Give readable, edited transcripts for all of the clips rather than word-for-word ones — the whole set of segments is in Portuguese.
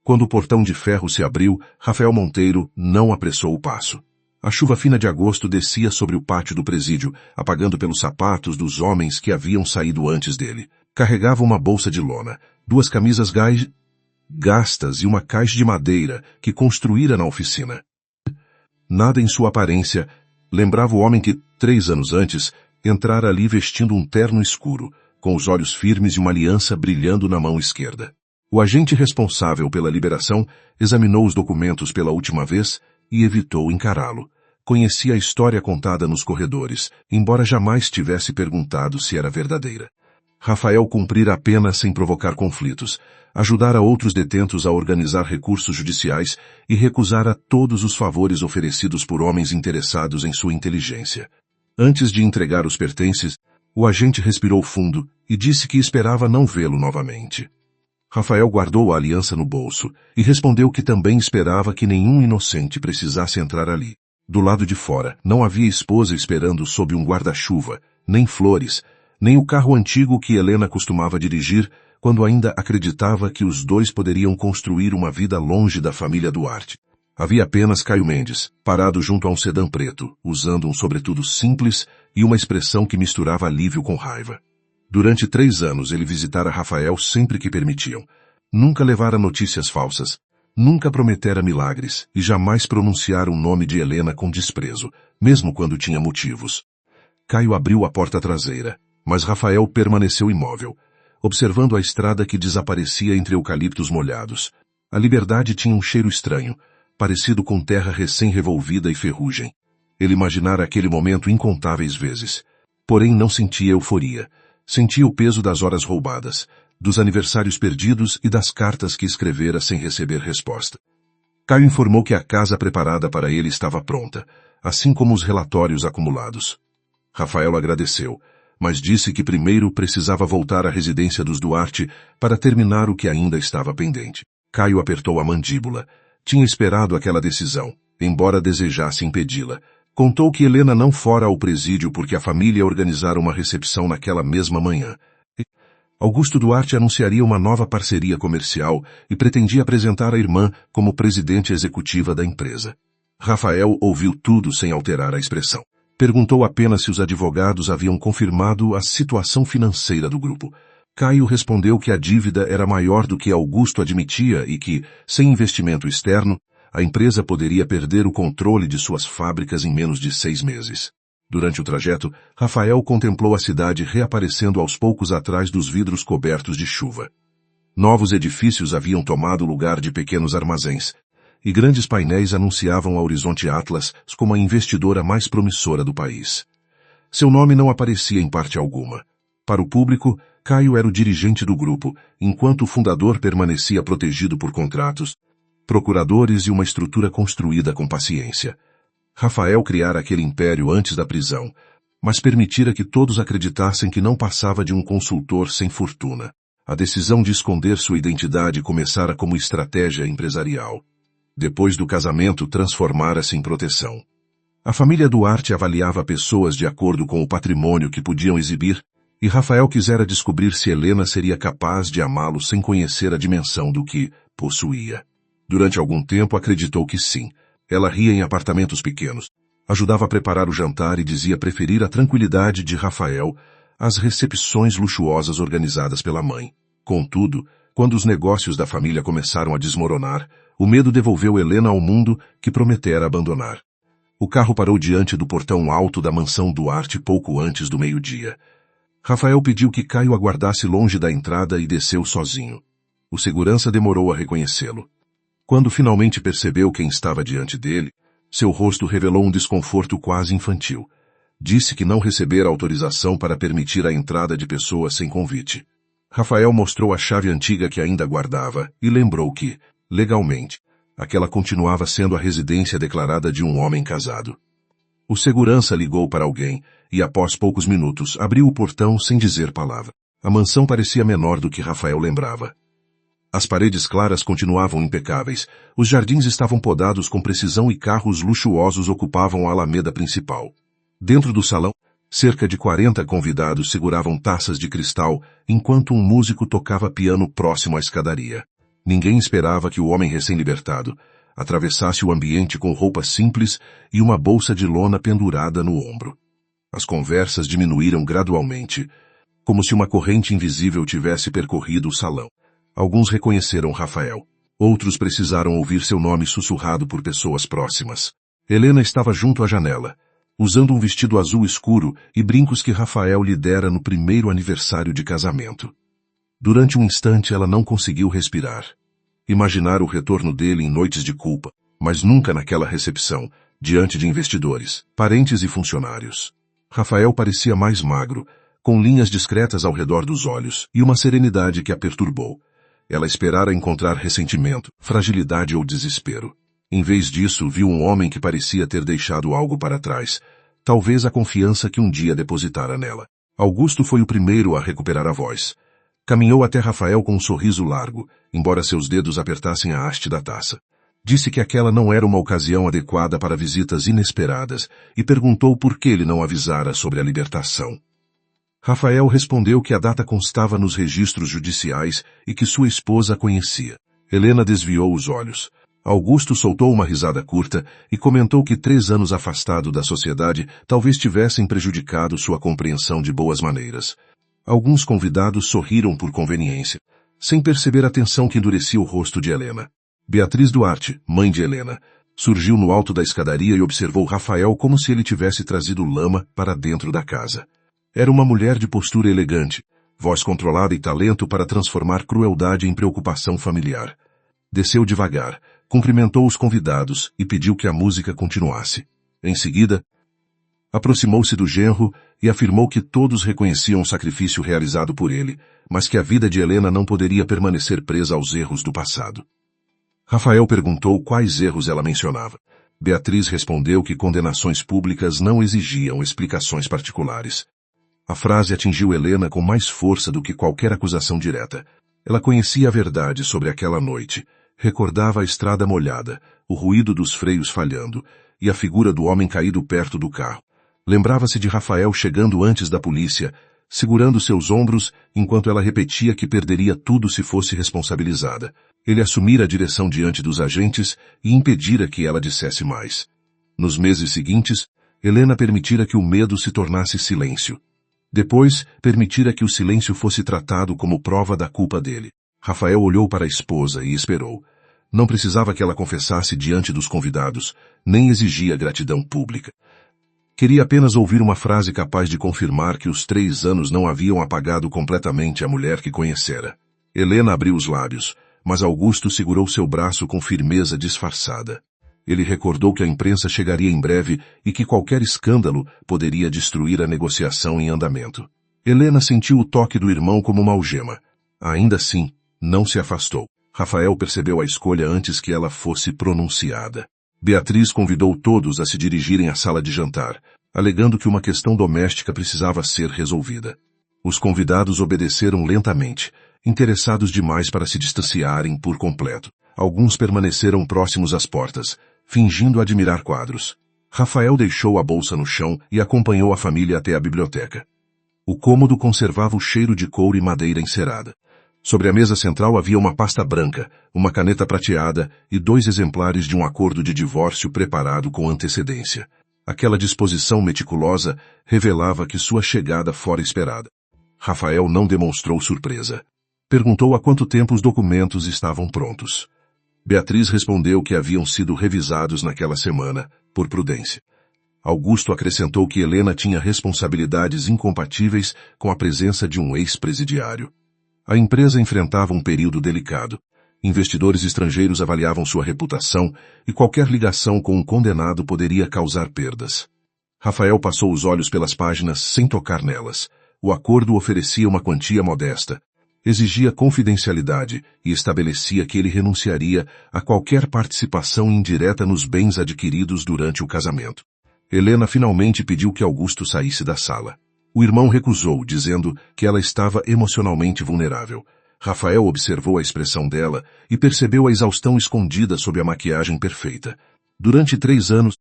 Quando o portão de ferro se abriu, Rafael Monteiro não apressou o passo. A chuva fina de agosto descia sobre o pátio do presídio, apagando pelos sapatos dos homens que haviam saído antes dele. Carregava uma bolsa de lona, 2 camisas gastas e uma caixa de madeira que construíra na oficina. Nada em sua aparência lembrava o homem que, 3 anos antes, entrara ali vestindo um terno escuro, com os olhos firmes e uma aliança brilhando na mão esquerda. O agente responsável pela liberação examinou os documentos pela última vez e evitou encará-lo. Conhecia a história contada nos corredores, embora jamais tivesse perguntado se era verdadeira. Rafael cumprira a pena sem provocar conflitos, ajudara outros detentos a organizar recursos judiciais e recusara todos os favores oferecidos por homens interessados em sua inteligência. Antes de entregar os pertences, o agente respirou fundo e disse que esperava não vê-lo novamente. Rafael guardou a aliança no bolso e respondeu que também esperava que nenhum inocente precisasse entrar ali. Do lado de fora, não havia esposa esperando sob um guarda-chuva, nem flores, nem o carro antigo que Helena costumava dirigir quando ainda acreditava que os dois poderiam construir uma vida longe da família Duarte. Havia apenas Caio Mendes, parado junto a um sedã preto, usando um sobretudo simples e uma expressão que misturava alívio com raiva. Durante 3 anos ele visitara Rafael sempre que permitiam. Nunca levara notícias falsas, nunca prometera milagres e jamais pronunciara o nome de Helena com desprezo, mesmo quando tinha motivos. Caio abriu a porta traseira, mas Rafael permaneceu imóvel, observando a estrada que desaparecia entre eucaliptos molhados. A Liberdade tinha um cheiro estranho, parecido com terra recém-revolvida e ferrugem. Ele imaginara aquele momento incontáveis vezes. Porém não sentia euforia. Sentia o peso das horas roubadas, dos aniversários perdidos e das cartas que escrevera sem receber resposta. Caio informou que a casa preparada para ele estava pronta, assim como os relatórios acumulados. Rafael agradeceu, mas disse que primeiro precisava voltar à residência dos Duarte para terminar o que ainda estava pendente. Caio apertou a mandíbula. Tinha esperado aquela decisão, embora desejasse impedi-la. Contou que Helena não fora ao presídio porque a família organizara uma recepção naquela mesma manhã. Augusto Duarte anunciaria uma nova parceria comercial e pretendia apresentar a irmã como presidente executiva da empresa. Rafael ouviu tudo sem alterar a expressão. Perguntou apenas se os advogados haviam confirmado a situação financeira do grupo. Caio respondeu que a dívida era maior do que Augusto admitia e que, sem investimento externo, a empresa poderia perder o controle de suas fábricas em menos de 6 meses. Durante o trajeto, Rafael contemplou a cidade reaparecendo aos poucos atrás dos vidros cobertos de chuva. Novos edifícios haviam tomado o lugar de pequenos armazéns, e grandes painéis anunciavam a Horizonte Atlas como a investidora mais promissora do país. Seu nome não aparecia em parte alguma. Para o público, Caio era o dirigente do grupo, enquanto o fundador permanecia protegido por contratos, procuradores e uma estrutura construída com paciência. Rafael criara aquele império antes da prisão, mas permitira que todos acreditassem que não passava de um consultor sem fortuna. A decisão de esconder sua identidade começara como estratégia empresarial. Depois do casamento, transformara-se em proteção. A família Duarte avaliava pessoas de acordo com o patrimônio que podiam exibir, e Rafael quisera descobrir se Helena seria capaz de amá-lo sem conhecer a dimensão do que possuía. Durante algum tempo acreditou que sim. Ela ria em apartamentos pequenos, ajudava a preparar o jantar e dizia preferir a tranquilidade de Rafael às recepções luxuosas organizadas pela mãe. Contudo, quando os negócios da família começaram a desmoronar, o medo devolveu Helena ao mundo que prometera abandonar. O carro parou diante do portão alto da mansão Duarte pouco antes do meio-dia. Rafael pediu que Caio aguardasse longe da entrada e desceu sozinho. O segurança demorou a reconhecê-lo. Quando finalmente percebeu quem estava diante dele, seu rosto revelou um desconforto quase infantil. Disse que não recebera autorização para permitir a entrada de pessoas sem convite. Rafael mostrou a chave antiga que ainda guardava e lembrou que, legalmente, aquela continuava sendo a residência declarada de um homem casado. O segurança ligou para alguém e, após poucos minutos, abriu o portão sem dizer palavra. A mansão parecia menor do que Rafael lembrava. As paredes claras continuavam impecáveis, os jardins estavam podados com precisão e carros luxuosos ocupavam a alameda principal. Dentro do salão, cerca de 40 convidados seguravam taças de cristal, enquanto um músico tocava piano próximo à escadaria. Ninguém esperava que o homem recém-libertado atravessasse o ambiente com roupas simples e uma bolsa de lona pendurada no ombro. As conversas diminuíram gradualmente, como se uma corrente invisível tivesse percorrido o salão. Alguns reconheceram Rafael. Outros precisaram ouvir seu nome sussurrado por pessoas próximas. Helena estava junto à janela, usando um vestido azul escuro e brincos que Rafael lhe dera no primeiro aniversário de casamento. Durante um instante ela não conseguiu respirar. Imaginar o retorno dele em noites de culpa, mas nunca naquela recepção, diante de investidores, parentes e funcionários. Rafael parecia mais magro, com linhas discretas ao redor dos olhos e uma serenidade que a perturbou. Ela esperara encontrar ressentimento, fragilidade ou desespero. Em vez disso, viu um homem que parecia ter deixado algo para trás, talvez a confiança que um dia depositara nela. Augusto foi o primeiro a recuperar a voz. Caminhou até Rafael com um sorriso largo, embora seus dedos apertassem a haste da taça. Disse que aquela não era uma ocasião adequada para visitas inesperadas e perguntou por que ele não avisara sobre a libertação. Rafael respondeu que a data constava nos registros judiciais e que sua esposa a conhecia. Helena desviou os olhos. Augusto soltou uma risada curta e comentou que 3 anos afastado da sociedade talvez tivessem prejudicado sua compreensão de boas maneiras. Alguns convidados sorriram por conveniência, sem perceber a tensão que endurecia o rosto de Helena. Beatriz Duarte, mãe de Helena, surgiu no alto da escadaria e observou Rafael como se ele tivesse trazido lama para dentro da casa. Era uma mulher de postura elegante, voz controlada e talento para transformar crueldade em preocupação familiar. Desceu devagar, cumprimentou os convidados e pediu que a música continuasse. Em seguida, aproximou-se do genro e afirmou que todos reconheciam o sacrifício realizado por ele, mas que a vida de Helena não poderia permanecer presa aos erros do passado. Rafael perguntou quais erros ela mencionava. Beatriz respondeu que condenações públicas não exigiam explicações particulares. A frase atingiu Helena com mais força do que qualquer acusação direta. Ela conhecia a verdade sobre aquela noite, recordava a estrada molhada, o ruído dos freios falhando e a figura do homem caído perto do carro. Lembrava-se de Rafael chegando antes da polícia, segurando seus ombros enquanto ela repetia que perderia tudo se fosse responsabilizada. Ele assumira a direção diante dos agentes e impedira que ela dissesse mais. Nos meses seguintes, Helena permitira que o medo se tornasse silêncio. Depois, permitira que o silêncio fosse tratado como prova da culpa dele. Rafael olhou para a esposa e esperou. Não precisava que ela confessasse diante dos convidados, nem exigia gratidão pública. Queria apenas ouvir uma frase capaz de confirmar que os 3 anos não haviam apagado completamente a mulher que conhecera. Helena abriu os lábios, mas Augusto segurou seu braço com firmeza disfarçada. Ele recordou que a imprensa chegaria em breve e que qualquer escândalo poderia destruir a negociação em andamento. Helena sentiu o toque do irmão como uma algema. Ainda assim, não se afastou. Rafael percebeu a escolha antes que ela fosse pronunciada. Beatriz convidou todos a se dirigirem à sala de jantar, alegando que uma questão doméstica precisava ser resolvida. Os convidados obedeceram lentamente, interessados demais para se distanciarem por completo. Alguns permaneceram próximos às portas, fingindo admirar quadros. Rafael deixou a bolsa no chão e acompanhou a família até a biblioteca. O cômodo conservava o cheiro de couro e madeira encerada. Sobre a mesa central havia uma pasta branca, uma caneta prateada e 2 exemplares de um acordo de divórcio preparado com antecedência. Aquela disposição meticulosa revelava que sua chegada fora esperada. Rafael não demonstrou surpresa. Perguntou há quanto tempo os documentos estavam prontos. Beatriz respondeu que haviam sido revisados naquela semana, por prudência. Augusto acrescentou que Helena tinha responsabilidades incompatíveis com a presença de um ex-presidiário. A empresa enfrentava um período delicado. Investidores estrangeiros avaliavam sua reputação e qualquer ligação com um condenado poderia causar perdas. Rafael passou os olhos pelas páginas sem tocar nelas. O acordo oferecia uma quantia modesta, exigia confidencialidade e estabelecia que ele renunciaria a qualquer participação indireta nos bens adquiridos durante o casamento. Helena finalmente pediu que Augusto saísse da sala. O irmão recusou, dizendo que ela estava emocionalmente vulnerável. Rafael observou a expressão dela e percebeu a exaustão escondida sob a maquiagem perfeita. Durante 3 anos,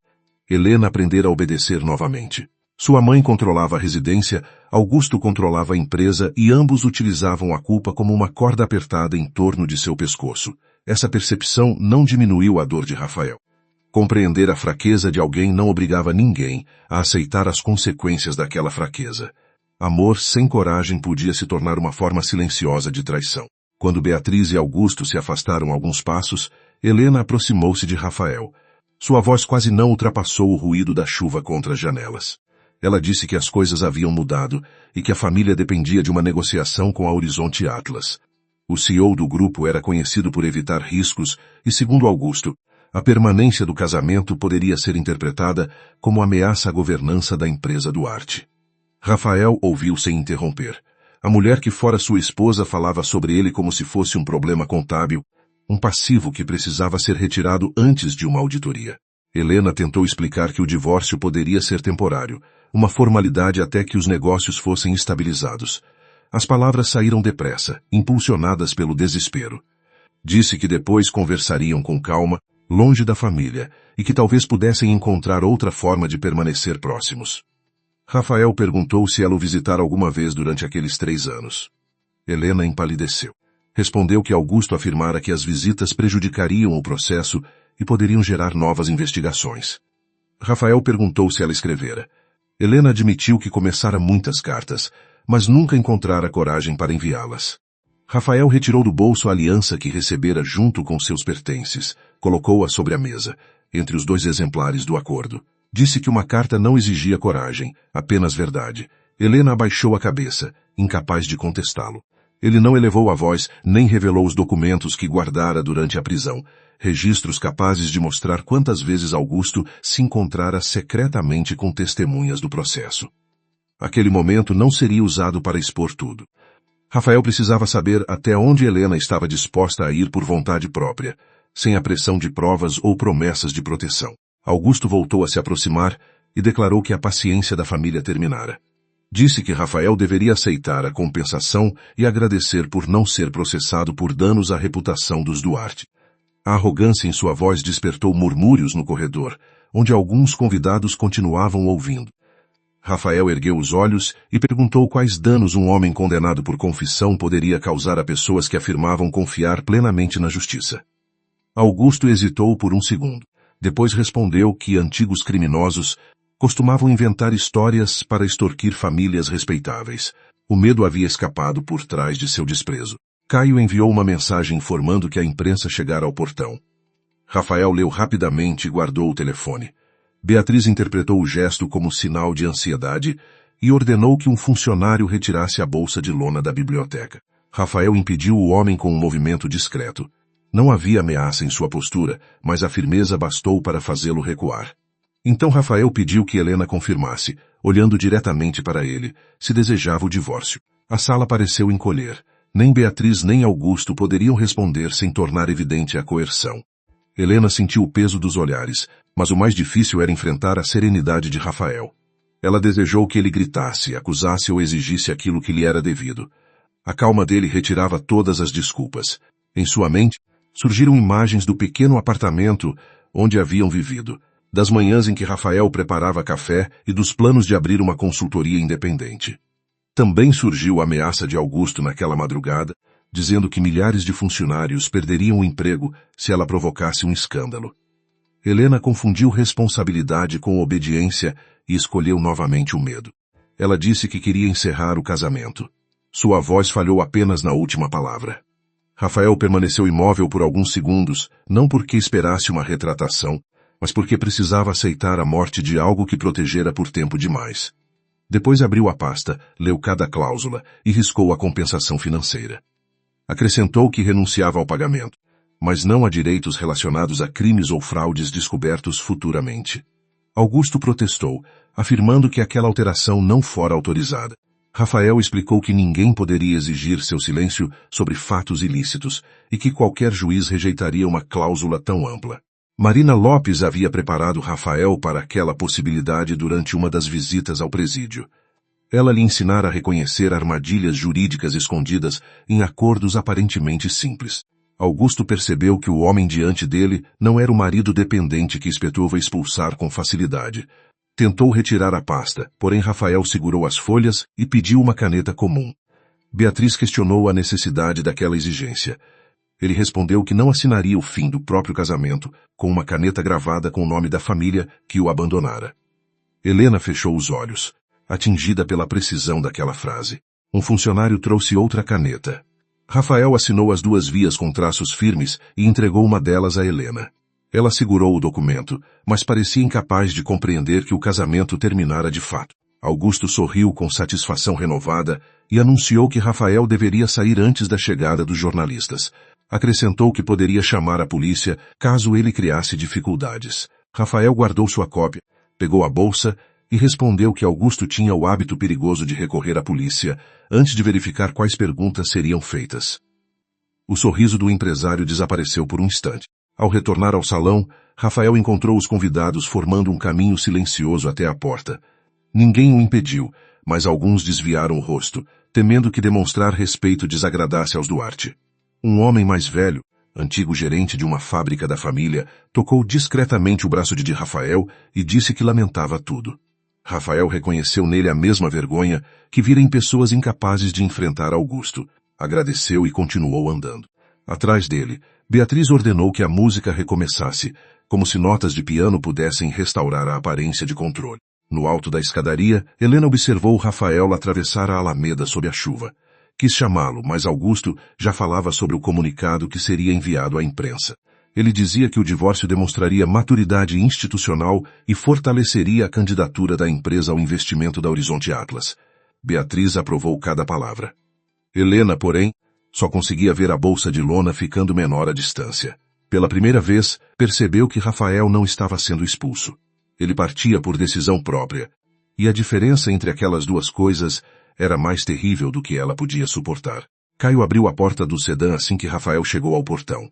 Helena aprendera a obedecer novamente. Sua mãe controlava a residência, Augusto controlava a empresa e ambos utilizavam a culpa como uma corda apertada em torno de seu pescoço. Essa percepção não diminuiu a dor de Rafael. Compreender a fraqueza de alguém não obrigava ninguém a aceitar as consequências daquela fraqueza. Amor sem coragem podia se tornar uma forma silenciosa de traição. Quando Beatriz e Augusto se afastaram alguns passos, Helena aproximou-se de Rafael. Sua voz quase não ultrapassou o ruído da chuva contra as janelas. Ela disse que as coisas haviam mudado e que a família dependia de uma negociação com a Horizonte Atlas. O CEO do grupo era conhecido por evitar riscos e, segundo Augusto, a permanência do casamento poderia ser interpretada como ameaça à governança da empresa Duarte. Rafael ouviu sem interromper. A mulher que fora sua esposa falava sobre ele como se fosse um problema contábil, um passivo que precisava ser retirado antes de uma auditoria. Helena tentou explicar que o divórcio poderia ser temporário, uma formalidade até que os negócios fossem estabilizados. As palavras saíram depressa, impulsionadas pelo desespero. Disse que depois conversariam com calma, longe da família, e que talvez pudessem encontrar outra forma de permanecer próximos. Rafael perguntou se ela o visitara alguma vez durante aqueles 3 anos. Helena empalideceu. Respondeu que Augusto afirmara que as visitas prejudicariam o processo e poderiam gerar novas investigações. Rafael perguntou se ela escrevera. Helena admitiu que começara muitas cartas, mas nunca encontrara coragem para enviá-las. Rafael retirou do bolso a aliança que recebera junto com seus pertences, colocou-a sobre a mesa, entre os 2 exemplares do acordo. Disse que uma carta não exigia coragem, apenas verdade. Helena abaixou a cabeça, incapaz de contestá-lo. Ele não elevou a voz, nem revelou os documentos que guardara durante a prisão, registros capazes de mostrar quantas vezes Augusto se encontrara secretamente com testemunhas do processo. Aquele momento não seria usado para expor tudo. Rafael precisava saber até onde Helena estava disposta a ir por vontade própria, sem a pressão de provas ou promessas de proteção. Augusto voltou a se aproximar e declarou que a paciência da família terminara. Disse que Rafael deveria aceitar a compensação e agradecer por não ser processado por danos à reputação dos Duarte. A arrogância em sua voz despertou murmúrios no corredor, onde alguns convidados continuavam ouvindo. Rafael ergueu os olhos e perguntou quais danos um homem condenado por confissão poderia causar a pessoas que afirmavam confiar plenamente na justiça. Augusto hesitou por um segundo. Depois respondeu que antigos criminosos costumavam inventar histórias para extorquir famílias respeitáveis. O medo havia escapado por trás de seu desprezo. Caio enviou uma mensagem informando que a imprensa chegara ao portão. Rafael leu rapidamente e guardou o telefone. Beatriz interpretou o gesto como sinal de ansiedade e ordenou que um funcionário retirasse a bolsa de lona da biblioteca. Rafael impediu o homem com um movimento discreto. Não havia ameaça em sua postura, mas a firmeza bastou para fazê-lo recuar. Então Rafael pediu que Helena confirmasse, olhando diretamente para ele, se desejava o divórcio. A sala pareceu encolher. Nem Beatriz nem Augusto poderiam responder sem tornar evidente a coerção. Helena sentiu o peso dos olhares, mas o mais difícil era enfrentar a serenidade de Rafael. Ela desejou que ele gritasse, acusasse ou exigisse aquilo que lhe era devido. A calma dele retirava todas as desculpas. Em sua mente, surgiram imagens do pequeno apartamento onde haviam vivido, das manhãs em que Rafael preparava café e dos planos de abrir uma consultoria independente. Também surgiu a ameaça de Augusto naquela madrugada, dizendo que milhares de funcionários perderiam o emprego se ela provocasse um escândalo. Helena confundiu responsabilidade com obediência e escolheu novamente o medo. Ela disse que queria encerrar o casamento. Sua voz falhou apenas na última palavra. Rafael permaneceu imóvel por alguns segundos, não porque esperasse uma retratação, mas porque precisava aceitar a morte de algo que protegera por tempo demais. Depois abriu a pasta, leu cada cláusula e riscou a compensação financeira. Acrescentou que renunciava ao pagamento, mas não a direitos relacionados a crimes ou fraudes descobertos futuramente. Augusto protestou, afirmando que aquela alteração não fora autorizada. Rafael explicou que ninguém poderia exigir seu silêncio sobre fatos ilícitos e que qualquer juiz rejeitaria uma cláusula tão ampla. Marina Lopes havia preparado Rafael para aquela possibilidade durante uma das visitas ao presídio. Ela lhe ensinara a reconhecer armadilhas jurídicas escondidas em acordos aparentemente simples. Augusto percebeu que o homem diante dele não era o marido dependente que Spetuva expulsar com facilidade. Tentou retirar a pasta, porém Rafael segurou as folhas e pediu uma caneta comum. Beatriz questionou a necessidade daquela exigência. Ele respondeu que não assinaria o fim do próprio casamento com uma caneta gravada com o nome da família que o abandonara. Helena fechou os olhos, atingida pela precisão daquela frase. Um funcionário trouxe outra caneta. Rafael assinou as duas vias com traços firmes e entregou uma delas a Helena. Ela segurou o documento, mas parecia incapaz de compreender que o casamento terminara de fato. Augusto sorriu com satisfação renovada e anunciou que Rafael deveria sair antes da chegada dos jornalistas. Acrescentou que poderia chamar a polícia caso ele criasse dificuldades. Rafael guardou sua cópia, pegou a bolsa e respondeu que Augusto tinha o hábito perigoso de recorrer à polícia antes de verificar quais perguntas seriam feitas. O sorriso do empresário desapareceu por um instante. Ao retornar ao salão, Rafael encontrou os convidados formando um caminho silencioso até a porta. Ninguém o impediu, mas alguns desviaram o rosto, temendo que demonstrar respeito desagradasse aos Duarte. Um homem mais velho, antigo gerente de uma fábrica da família, tocou discretamente o braço de Rafael e disse que lamentava tudo. Rafael reconheceu nele a mesma vergonha que vira em pessoas incapazes de enfrentar Augusto. Agradeceu e continuou andando. Atrás dele, Beatriz ordenou que a música recomeçasse, como se notas de piano pudessem restaurar a aparência de controle. No alto da escadaria, Helena observou Rafael atravessar a alameda sob a chuva. Quis chamá-lo, mas Augusto já falava sobre o comunicado que seria enviado à imprensa. Ele dizia que o divórcio demonstraria maturidade institucional e fortaleceria a candidatura da empresa ao investimento da Horizonte Atlas. Beatriz aprovou cada palavra. Helena, porém, só conseguia ver a bolsa de lona ficando menor à distância. Pela primeira vez, percebeu que Rafael não estava sendo expulso. Ele partia por decisão própria, e a diferença entre aquelas duas coisas era mais terrível do que ela podia suportar. Caio abriu a porta do sedã assim que Rafael chegou ao portão.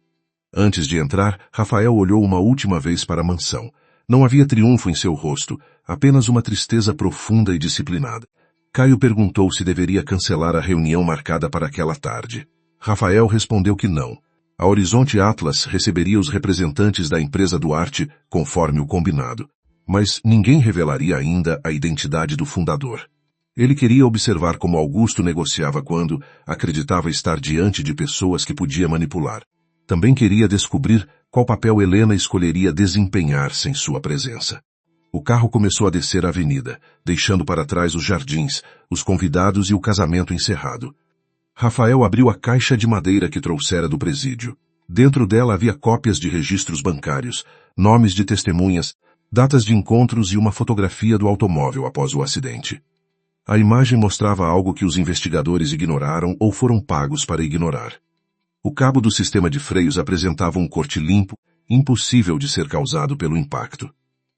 Antes de entrar, Rafael olhou uma última vez para a mansão. Não havia triunfo em seu rosto, apenas uma tristeza profunda e disciplinada. Caio perguntou se deveria cancelar a reunião marcada para aquela tarde. Rafael respondeu que não. A Horizonte Atlas receberia os representantes da empresa Duarte, conforme o combinado. Mas ninguém revelaria ainda a identidade do fundador. Ele queria observar como Augusto negociava quando acreditava estar diante de pessoas que podia manipular. Também queria descobrir qual papel Helena escolheria desempenhar sem sua presença. O carro começou a descer a avenida, deixando para trás os jardins, os convidados e o casamento encerrado. Rafael abriu a caixa de madeira que trouxera do presídio. Dentro dela havia cópias de registros bancários, nomes de testemunhas, datas de encontros e uma fotografia do automóvel após o acidente. A imagem mostrava algo que os investigadores ignoraram ou foram pagos para ignorar. O cabo do sistema de freios apresentava um corte limpo, impossível de ser causado pelo impacto.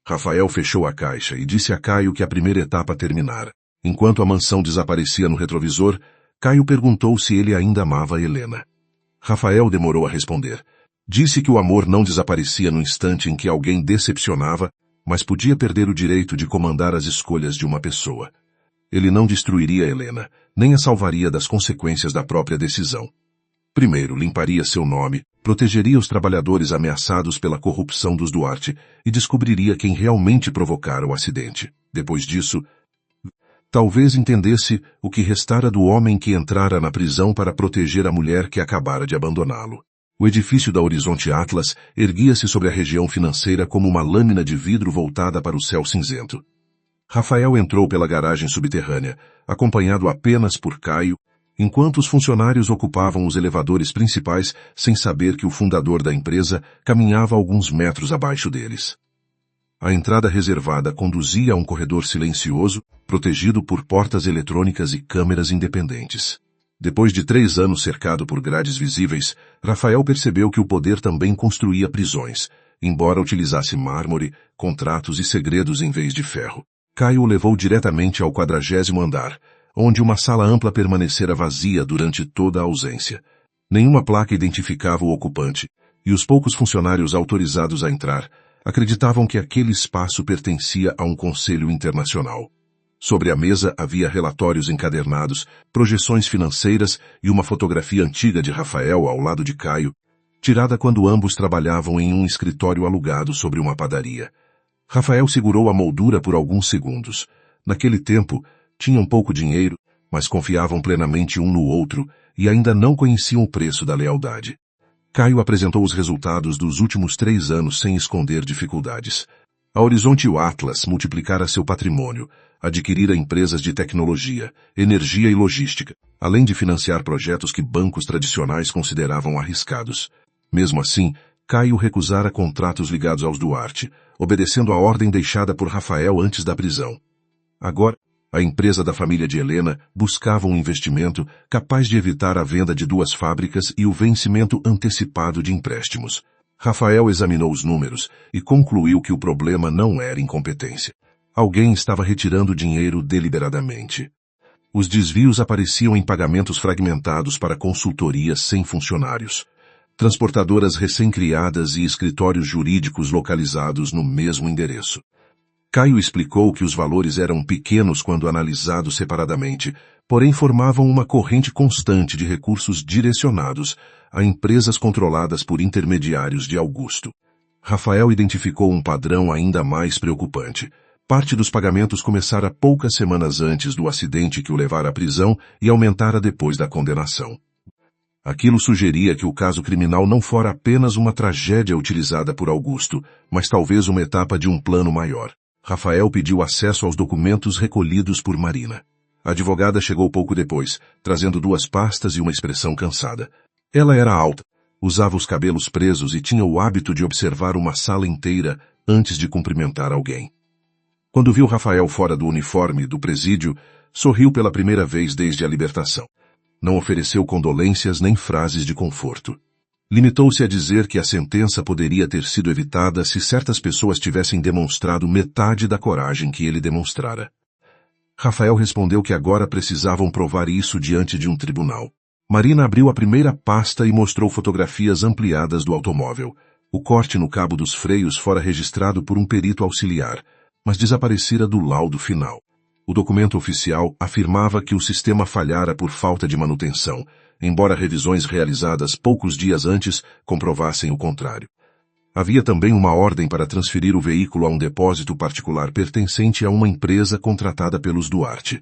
Rafael fechou a caixa e disse a Caio que a primeira etapa terminara. Enquanto a mansão desaparecia no retrovisor, Caio perguntou se ele ainda amava Helena. Rafael demorou a responder. Disse que o amor não desaparecia no instante em que alguém decepcionava, mas podia perder o direito de comandar as escolhas de uma pessoa. Ele não destruiria Helena, nem a salvaria das consequências da própria decisão. Primeiro, limparia seu nome, protegeria os trabalhadores ameaçados pela corrupção dos Duarte e descobriria quem realmente provocara o acidente. Depois disso, talvez entendesse o que restara do homem que entrara na prisão para proteger a mulher que acabara de abandoná-lo. O edifício da Horizonte Atlas erguia-se sobre a região financeira como uma lâmina de vidro voltada para o céu cinzento. Rafael entrou pela garagem subterrânea, acompanhado apenas por Caio, enquanto os funcionários ocupavam os elevadores principais sem saber que o fundador da empresa caminhava alguns metros abaixo deles. A entrada reservada conduzia a um corredor silencioso, protegido por portas eletrônicas e câmeras independentes. Depois de 3 anos cercado por grades visíveis, Rafael percebeu que o poder também construía prisões, embora utilizasse mármore, contratos e segredos em vez de ferro. Caio o levou diretamente ao 40º andar, onde uma sala ampla permanecera vazia durante toda a ausência. Nenhuma placa identificava o ocupante, e os poucos funcionários autorizados a entrar acreditavam que aquele espaço pertencia a um conselho internacional. Sobre a mesa havia relatórios encadernados, projeções financeiras e uma fotografia antiga de Rafael ao lado de Caio, tirada quando ambos trabalhavam em um escritório alugado sobre uma padaria. Rafael segurou a moldura por alguns segundos. Naquele tempo, tinham pouco dinheiro, mas confiavam plenamente um no outro e ainda não conheciam o preço da lealdade. Caio apresentou os resultados dos últimos 3 anos sem esconder dificuldades. A Horizonte Atlas multiplicara seu patrimônio, adquirira empresas de tecnologia, energia e logística, além de financiar projetos que bancos tradicionais consideravam arriscados. Mesmo assim, Caio recusara contratos ligados aos Duarte, obedecendo a ordem deixada por Rafael antes da prisão. Agora, a empresa da família de Helena buscava um investimento capaz de evitar a venda de 2 fábricas e o vencimento antecipado de empréstimos. Rafael examinou os números e concluiu que o problema não era incompetência. Alguém estava retirando dinheiro deliberadamente. Os desvios apareciam em pagamentos fragmentados para consultorias sem funcionários, transportadoras recém-criadas e escritórios jurídicos localizados no mesmo endereço. Caio explicou que os valores eram pequenos quando analisados separadamente, porém formavam uma corrente constante de recursos direcionados a empresas controladas por intermediários de Augusto. Rafael identificou um padrão ainda mais preocupante. Parte dos pagamentos começara poucas semanas antes do acidente que o levara à prisão e aumentara depois da condenação. Aquilo sugeria que o caso criminal não fora apenas uma tragédia utilizada por Augusto, mas talvez uma etapa de um plano maior. Rafael pediu acesso aos documentos recolhidos por Marina. A advogada chegou pouco depois, trazendo 2 pastas e uma expressão cansada. Ela era alta, usava os cabelos presos e tinha o hábito de observar uma sala inteira antes de cumprimentar alguém. Quando viu Rafael fora do uniforme do presídio, sorriu pela primeira vez desde a libertação. Não ofereceu condolências nem frases de conforto. Limitou-se a dizer que a sentença poderia ter sido evitada se certas pessoas tivessem demonstrado metade da coragem que ele demonstrara. Rafael respondeu que agora precisavam provar isso diante de um tribunal. Marina abriu a primeira pasta e mostrou fotografias ampliadas do automóvel. O corte no cabo dos freios fora registrado por um perito auxiliar, mas desaparecera do laudo final. O documento oficial afirmava que o sistema falhara por falta de manutenção, embora revisões realizadas poucos dias antes comprovassem o contrário. Havia também uma ordem para transferir o veículo a um depósito particular pertencente a uma empresa contratada pelos Duarte.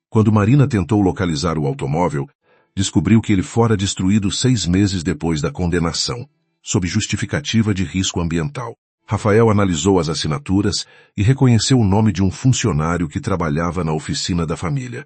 Quando Marina tentou localizar o automóvel, descobriu que ele fora destruído 6 meses depois da condenação, sob justificativa de risco ambiental. Rafael analisou as assinaturas e reconheceu o nome de um funcionário que trabalhava na oficina da família.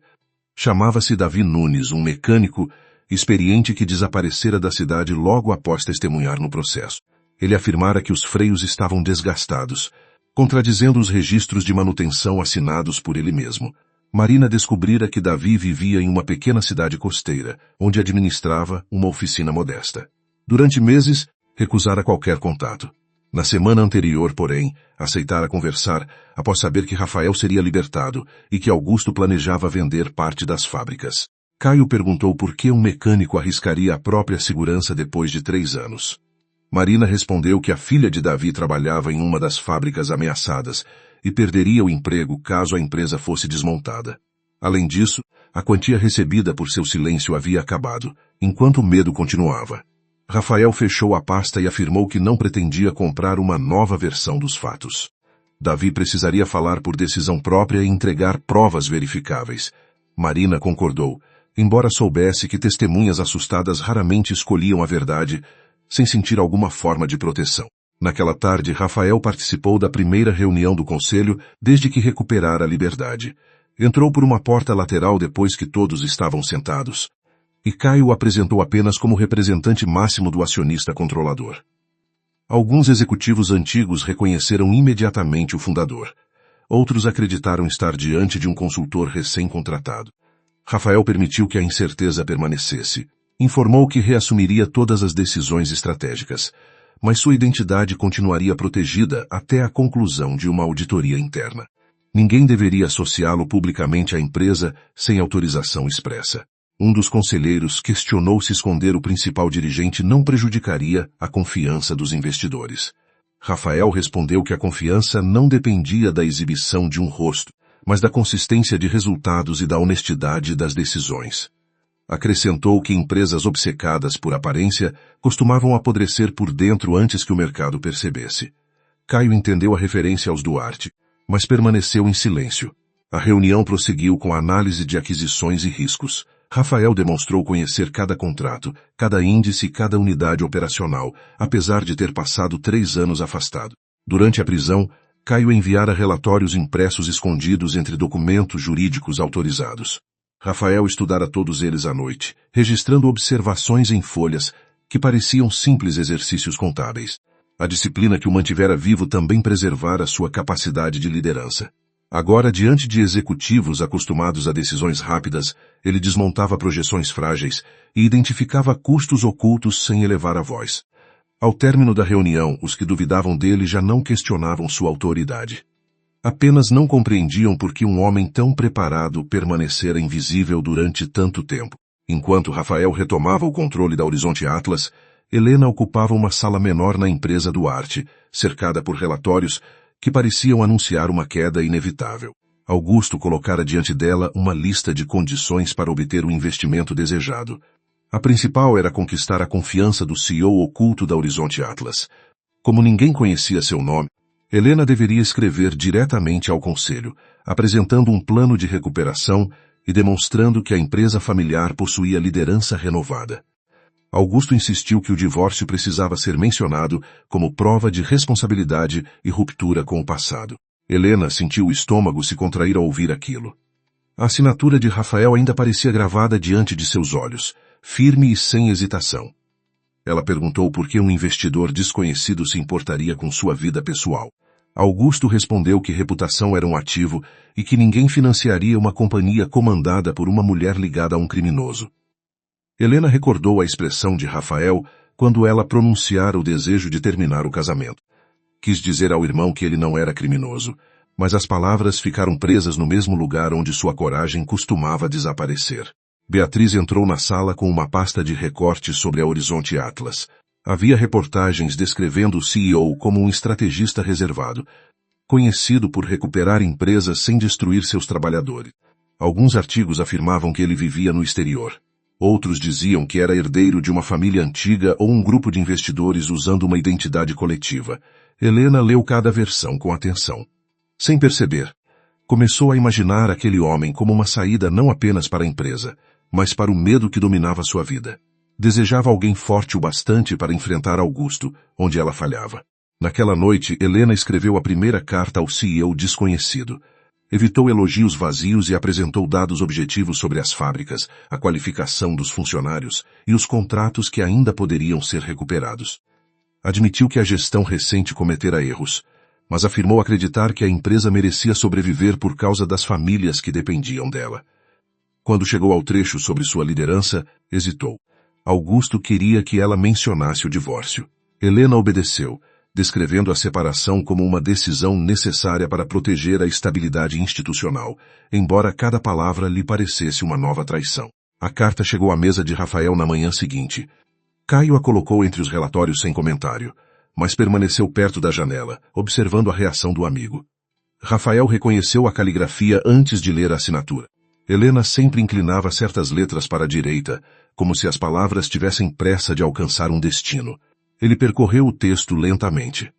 Chamava-se Davi Nunes, um mecânico experiente que desaparecera da cidade logo após testemunhar no processo. Ele afirmara que os freios estavam desgastados, contradizendo os registros de manutenção assinados por ele mesmo. Marina descobrira que Davi vivia em uma pequena cidade costeira, onde administrava uma oficina modesta. Durante meses, recusara qualquer contato. Na semana anterior, porém, aceitara conversar após saber que Rafael seria libertado e que Augusto planejava vender parte das fábricas. Caio perguntou por que um mecânico arriscaria a própria segurança depois de 3 anos. Marina respondeu que a filha de Davi trabalhava em uma das fábricas ameaçadas e perderia o emprego caso a empresa fosse desmontada. Além disso, a quantia recebida por seu silêncio havia acabado, enquanto o medo continuava. Rafael fechou a pasta e afirmou que não pretendia comprar uma nova versão dos fatos. Davi precisaria falar por decisão própria e entregar provas verificáveis. Marina concordou, embora soubesse que testemunhas assustadas raramente escolhiam a verdade sem sentir alguma forma de proteção. Naquela tarde, Rafael participou da primeira reunião do conselho desde que recuperara a liberdade. Entrou por uma porta lateral depois que todos estavam sentados. E Caio o apresentou apenas como representante máximo do acionista controlador. Alguns executivos antigos reconheceram imediatamente o fundador. Outros acreditaram estar diante de um consultor recém-contratado. Rafael permitiu que a incerteza permanecesse. Informou que reassumiria todas as decisões estratégicas, mas sua identidade continuaria protegida até a conclusão de uma auditoria interna. Ninguém deveria associá-lo publicamente à empresa sem autorização expressa. Um dos conselheiros questionou se esconder o principal dirigente não prejudicaria a confiança dos investidores. Rafael respondeu que a confiança não dependia da exibição de um rosto, mas da consistência de resultados e da honestidade das decisões. Acrescentou que empresas obcecadas por aparência costumavam apodrecer por dentro antes que o mercado percebesse. Caio entendeu a referência aos Duarte, mas permaneceu em silêncio. A reunião prosseguiu com a análise de aquisições e riscos. Rafael demonstrou conhecer cada contrato, cada índice e cada unidade operacional, apesar de ter passado 3 anos afastado. Durante a prisão, Caio enviara relatórios impressos escondidos entre documentos jurídicos autorizados. Rafael estudara todos eles à noite, registrando observações em folhas que pareciam simples exercícios contábeis. A disciplina que o mantivera vivo também preservara sua capacidade de liderança. Agora, diante de executivos acostumados a decisões rápidas, ele desmontava projeções frágeis e identificava custos ocultos sem elevar a voz. Ao término da reunião, os que duvidavam dele já não questionavam sua autoridade. Apenas não compreendiam por que um homem tão preparado permanecera invisível durante tanto tempo. Enquanto Rafael retomava o controle da Horizonte Atlas, Helena ocupava uma sala menor na empresa Duarte, cercada por relatórios que pareciam anunciar uma queda inevitável. Augusto colocara diante dela uma lista de condições para obter o investimento desejado. A principal era conquistar a confiança do CEO oculto da Horizonte Atlas. Como ninguém conhecia seu nome, Helena deveria escrever diretamente ao conselho, apresentando um plano de recuperação e demonstrando que a empresa familiar possuía liderança renovada. Augusto insistiu que o divórcio precisava ser mencionado como prova de responsabilidade e ruptura com o passado. Helena sentiu o estômago se contrair ao ouvir aquilo. A assinatura de Rafael ainda parecia gravada diante de seus olhos, firme e sem hesitação. Ela perguntou por que um investidor desconhecido se importaria com sua vida pessoal. Augusto respondeu que reputação era um ativo e que ninguém financiaria uma companhia comandada por uma mulher ligada a um criminoso. Helena recordou a expressão de Rafael quando ela pronunciara o desejo de terminar o casamento. Quis dizer ao irmão que ele não era criminoso, mas as palavras ficaram presas no mesmo lugar onde sua coragem costumava desaparecer. Beatriz entrou na sala com uma pasta de recortes sobre a Horizonte Atlas. Havia reportagens descrevendo o CEO como um estrategista reservado, conhecido por recuperar empresas sem destruir seus trabalhadores. Alguns artigos afirmavam que ele vivia no exterior. Outros diziam que era herdeiro de uma família antiga ou um grupo de investidores usando uma identidade coletiva. Helena leu cada versão com atenção. Sem perceber, começou a imaginar aquele homem como uma saída não apenas para a empresa, mas para o medo que dominava sua vida. Desejava alguém forte o bastante para enfrentar Augusto, onde ela falhava. Naquela noite, Helena escreveu a primeira carta ao CEO desconhecido. Evitou elogios vazios e apresentou dados objetivos sobre as fábricas, a qualificação dos funcionários e os contratos que ainda poderiam ser recuperados. Admitiu que a gestão recente cometera erros, mas afirmou acreditar que a empresa merecia sobreviver por causa das famílias que dependiam dela. Quando chegou ao trecho sobre sua liderança, hesitou. Augusto queria que ela mencionasse o divórcio. Helena obedeceu, descrevendo a separação como uma decisão necessária para proteger a estabilidade institucional, embora cada palavra lhe parecesse uma nova traição. A carta chegou à mesa de Rafael na manhã seguinte. Caio a colocou entre os relatórios sem comentário, mas permaneceu perto da janela, observando a reação do amigo. Rafael reconheceu a caligrafia antes de ler a assinatura. Helena sempre inclinava certas letras para a direita, como se as palavras tivessem pressa de alcançar um destino. Ele percorreu o texto lentamente.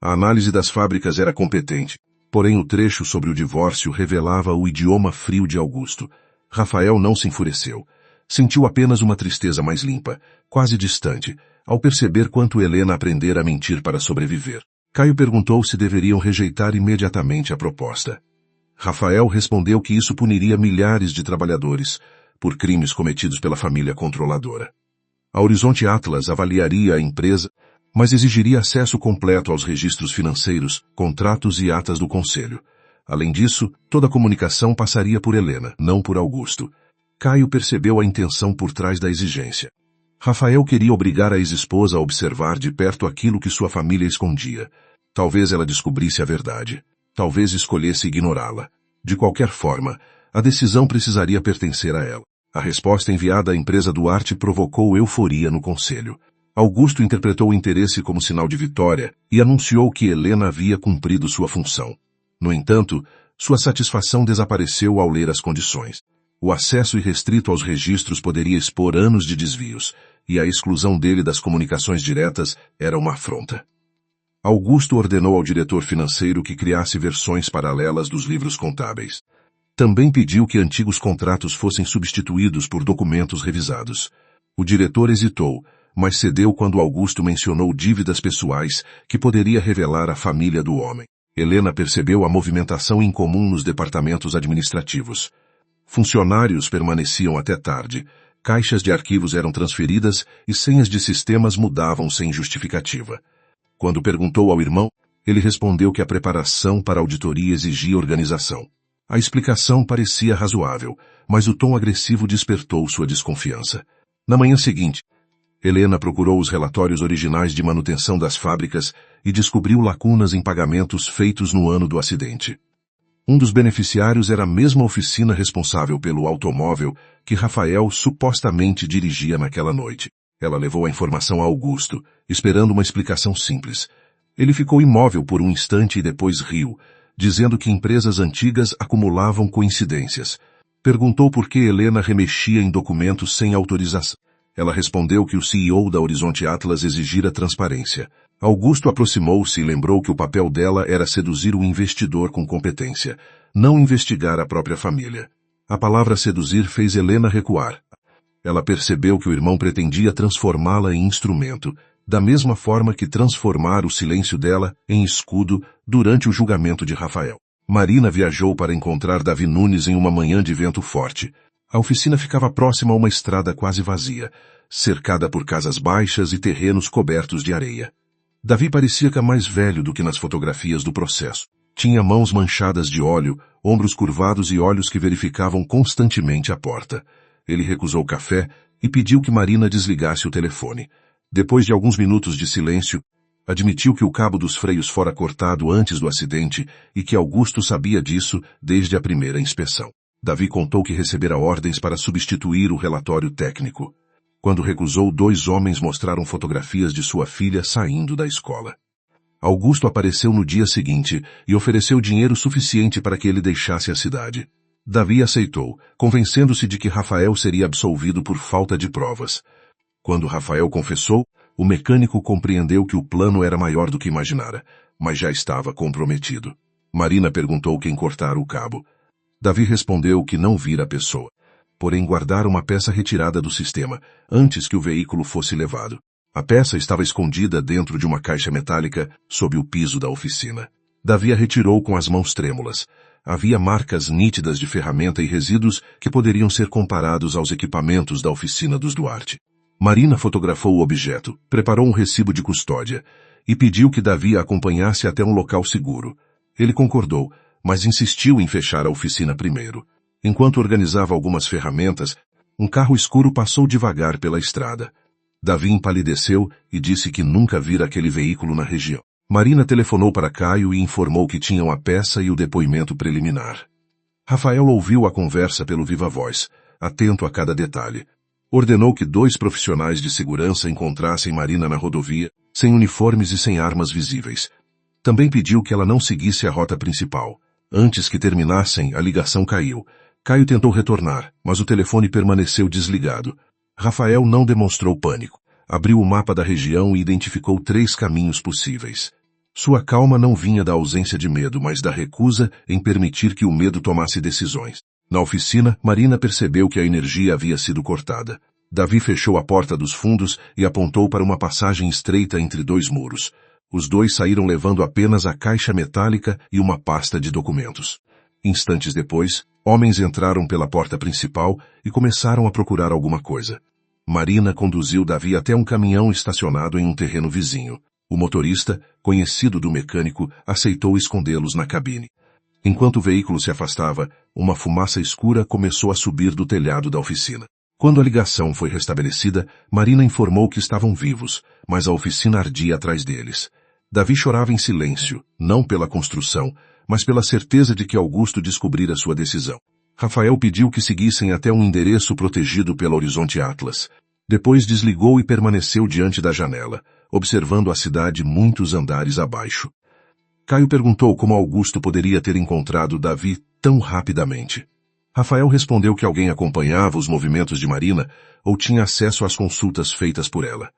A análise das fábricas era competente, porém o trecho sobre o divórcio revelava o idioma frio de Augusto. Rafael não se enfureceu. Sentiu apenas uma tristeza mais limpa, quase distante, ao perceber quanto Helena aprendera a mentir para sobreviver. Caio perguntou se deveriam rejeitar imediatamente a proposta. Rafael respondeu que isso puniria milhares de trabalhadores por crimes cometidos pela família controladora. A Horizonte Atlas avaliaria a empresa, mas exigiria acesso completo aos registros financeiros, contratos e atas do conselho. Além disso, toda a comunicação passaria por Helena, não por Augusto. Caio percebeu a intenção por trás da exigência. Rafael queria obrigar a ex-esposa a observar de perto aquilo que sua família escondia. Talvez ela descobrisse a verdade. Talvez escolhesse ignorá-la. De qualquer forma, a decisão precisaria pertencer a ela. A resposta enviada à empresa Duarte provocou euforia no conselho. Augusto interpretou o interesse como sinal de vitória e anunciou que Helena havia cumprido sua função. No entanto, sua satisfação desapareceu ao ler as condições. O acesso irrestrito aos registros poderia expor anos de desvios, e a exclusão dele das comunicações diretas era uma afronta. Augusto ordenou ao diretor financeiro que criasse versões paralelas dos livros contábeis. Também pediu que antigos contratos fossem substituídos por documentos revisados. O diretor hesitou, mas cedeu quando Augusto mencionou dívidas pessoais que poderia revelar a família do homem. Helena percebeu a movimentação incomum nos departamentos administrativos. Funcionários permaneciam até tarde, caixas de arquivos eram transferidas e senhas de sistemas mudavam sem justificativa. Quando perguntou ao irmão, ele respondeu que a preparação para a auditoria exigia organização. A explicação parecia razoável, mas o tom agressivo despertou sua desconfiança. Na manhã seguinte, Helena procurou os relatórios originais de manutenção das fábricas e descobriu lacunas em pagamentos feitos no ano do acidente. Um dos beneficiários era a mesma oficina responsável pelo automóvel que Rafael supostamente dirigia naquela noite. Ela levou a informação a Augusto, esperando uma explicação simples. Ele ficou imóvel por um instante e depois riu, dizendo que empresas antigas acumulavam coincidências. Perguntou por que Helena remexia em documentos sem autorização. Ela respondeu que o CEO da Horizonte Atlas exigira transparência. Augusto aproximou-se e lembrou que o papel dela era seduzir o investidor com competência, não investigar a própria família. A palavra seduzir fez Helena recuar. Ela percebeu que o irmão pretendia transformá-la em instrumento, da mesma forma que transformar o silêncio dela em escudo durante o julgamento de Rafael. Marina viajou para encontrar Davi Nunes em uma manhã de vento forte. A oficina ficava próxima a uma estrada quase vazia, cercada por casas baixas e terrenos cobertos de areia. Davi parecia mais velho do que nas fotografias do processo. Tinha mãos manchadas de óleo, ombros curvados e olhos que verificavam constantemente a porta. Ele recusou café e pediu que Marina desligasse o telefone. Depois de alguns minutos de silêncio, admitiu que o cabo dos freios fora cortado antes do acidente e que Augusto sabia disso desde a primeira inspeção. Davi contou que recebera ordens para substituir o relatório técnico. Quando recusou, 2 homens mostraram fotografias de sua filha saindo da escola. Augusto apareceu no dia seguinte e ofereceu dinheiro suficiente para que ele deixasse a cidade. Davi aceitou, convencendo-se de que Rafael seria absolvido por falta de provas. Quando Rafael confessou, o mecânico compreendeu que o plano era maior do que imaginara, mas já estava comprometido. Marina perguntou quem cortara o cabo. Davi respondeu que não vira a pessoa, porém guardara uma peça retirada do sistema, antes que o veículo fosse levado. A peça estava escondida dentro de uma caixa metálica sob o piso da oficina. Davi a retirou com as mãos trêmulas. Havia marcas nítidas de ferramenta e resíduos que poderiam ser comparados aos equipamentos da oficina dos Duarte. Marina fotografou o objeto, preparou um recibo de custódia e pediu que Davi a acompanhasse até um local seguro. Ele concordou, mas insistiu em fechar a oficina primeiro. Enquanto organizava algumas ferramentas, um carro escuro passou devagar pela estrada. Davi empalideceu e disse que nunca vira aquele veículo na região. Marina telefonou para Caio e informou que tinham a peça e o depoimento preliminar. Rafael ouviu a conversa pelo viva-voz, atento a cada detalhe. Ordenou que 2 profissionais de segurança encontrassem Marina na rodovia, sem uniformes e sem armas visíveis. Também pediu que ela não seguisse a rota principal. Antes que terminassem, a ligação caiu. Caio tentou retornar, mas o telefone permaneceu desligado. Rafael não demonstrou pânico. Abriu o mapa da região e identificou 3 caminhos possíveis. Sua calma não vinha da ausência de medo, mas da recusa em permitir que o medo tomasse decisões. Na oficina, Marina percebeu que a energia havia sido cortada. Davi fechou a porta dos fundos e apontou para uma passagem estreita entre 2 muros. Os 2 saíram levando apenas a caixa metálica e uma pasta de documentos. Instantes depois, homens entraram pela porta principal e começaram a procurar alguma coisa. Marina conduziu Davi até um caminhão estacionado em um terreno vizinho. O motorista, conhecido do mecânico, aceitou escondê-los na cabine. Enquanto o veículo se afastava, uma fumaça escura começou a subir do telhado da oficina. Quando a ligação foi restabelecida, Marina informou que estavam vivos, mas a oficina ardia atrás deles. Davi chorava em silêncio, não pela construção, mas pela certeza de que Augusto descobrira sua decisão. Rafael pediu que seguissem até um endereço protegido pela Horizonte Atlas. Depois desligou e permaneceu diante da janela, observando a cidade muitos andares abaixo. Caio perguntou como Augusto poderia ter encontrado Davi tão rapidamente. Rafael respondeu que alguém acompanhava os movimentos de Marina ou tinha acesso às consultas feitas por ela.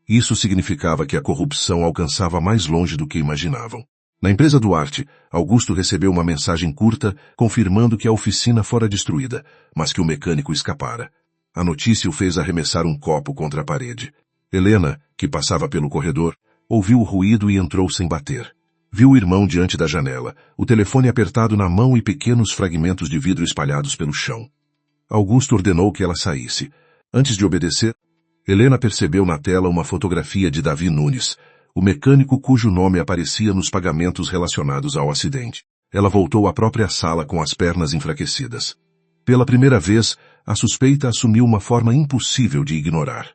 Isso significava que a corrupção alcançava mais longe do que imaginavam. Na empresa Duarte, Augusto recebeu uma mensagem curta confirmando que a oficina fora destruída, mas que o mecânico escapara. A notícia o fez arremessar um copo contra a parede. Helena, que passava pelo corredor, ouviu o ruído e entrou sem bater. Viu o irmão diante da janela, o telefone apertado na mão e pequenos fragmentos de vidro espalhados pelo chão. Augusto ordenou que ela saísse. Antes de obedecer, Helena percebeu na tela uma fotografia de Davi Nunes, o mecânico cujo nome aparecia nos pagamentos relacionados ao acidente. Ela voltou à própria sala com as pernas enfraquecidas. Pela primeira vez, a suspeita assumiu uma forma impossível de ignorar.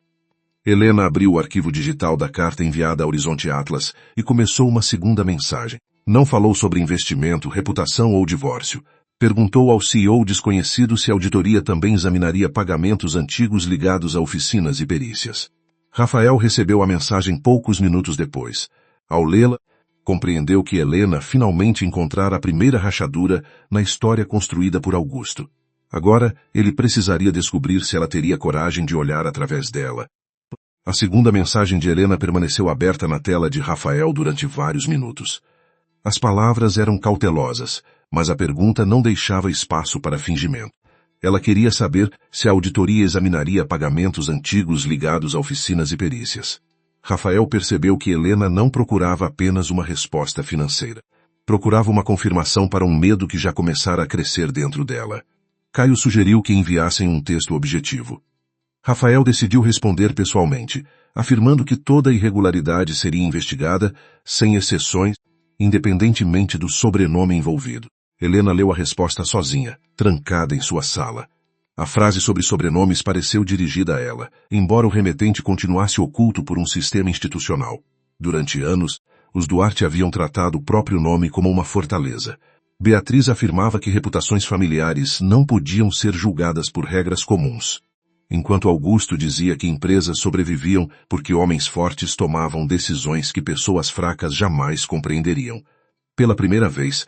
Helena abriu o arquivo digital da carta enviada a Horizonte Atlas e começou uma segunda mensagem. Não falou sobre investimento, reputação ou divórcio. Perguntou ao CEO desconhecido se a auditoria também examinaria pagamentos antigos ligados a oficinas e perícias. Rafael recebeu a mensagem poucos minutos depois. Ao lê-la, compreendeu que Helena finalmente encontrara a primeira rachadura na história construída por Augusto. Agora, ele precisaria descobrir se ela teria coragem de olhar através dela. A segunda mensagem de Helena permaneceu aberta na tela de Rafael durante vários minutos. As palavras eram cautelosas, mas a pergunta não deixava espaço para fingimento. Ela queria saber se a auditoria examinaria pagamentos antigos ligados a oficinas e perícias. Rafael percebeu que Helena não procurava apenas uma resposta financeira. Procurava uma confirmação para um medo que já começara a crescer dentro dela. Caio sugeriu que enviassem um texto objetivo. Rafael decidiu responder pessoalmente, afirmando que toda irregularidade seria investigada, sem exceções, independentemente do sobrenome envolvido. Helena leu a resposta sozinha, trancada em sua sala. A frase sobre sobrenomes pareceu dirigida a ela, embora o remetente continuasse oculto por um sistema institucional. Durante anos, os Duarte haviam tratado o próprio nome como uma fortaleza. Beatriz afirmava que reputações familiares não podiam ser julgadas por regras comuns, enquanto Augusto dizia que empresas sobreviviam porque homens fortes tomavam decisões que pessoas fracas jamais compreenderiam. Pela primeira vez,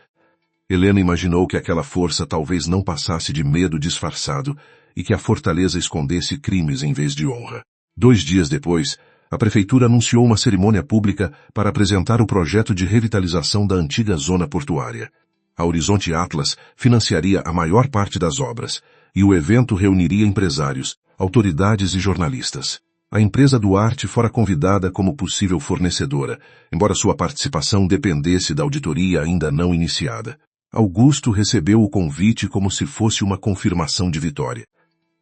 Helena imaginou que aquela força talvez não passasse de medo disfarçado e que a fortaleza escondesse crimes em vez de honra. 2 dias depois, a prefeitura anunciou uma cerimônia pública para apresentar o projeto de revitalização da antiga zona portuária. A Horizonte Atlas financiaria a maior parte das obras, e o evento reuniria empresários, autoridades e jornalistas. A empresa Duarte fora convidada como possível fornecedora, embora sua participação dependesse da auditoria ainda não iniciada. Augusto recebeu o convite como se fosse uma confirmação de vitória.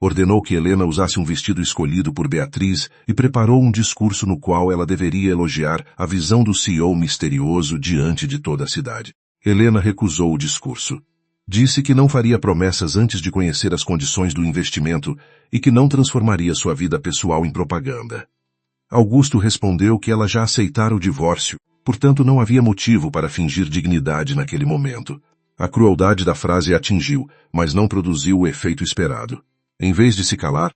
Ordenou que Helena usasse um vestido escolhido por Beatriz e preparou um discurso no qual ela deveria elogiar a visão do CEO misterioso diante de toda a cidade. Helena recusou o discurso. Disse que não faria promessas antes de conhecer as condições do investimento e que não transformaria sua vida pessoal em propaganda. Augusto respondeu que ela já aceitara o divórcio, portanto não havia motivo para fingir dignidade naquele momento. A crueldade da frase atingiu, mas não produziu o efeito esperado. Em vez de se calar,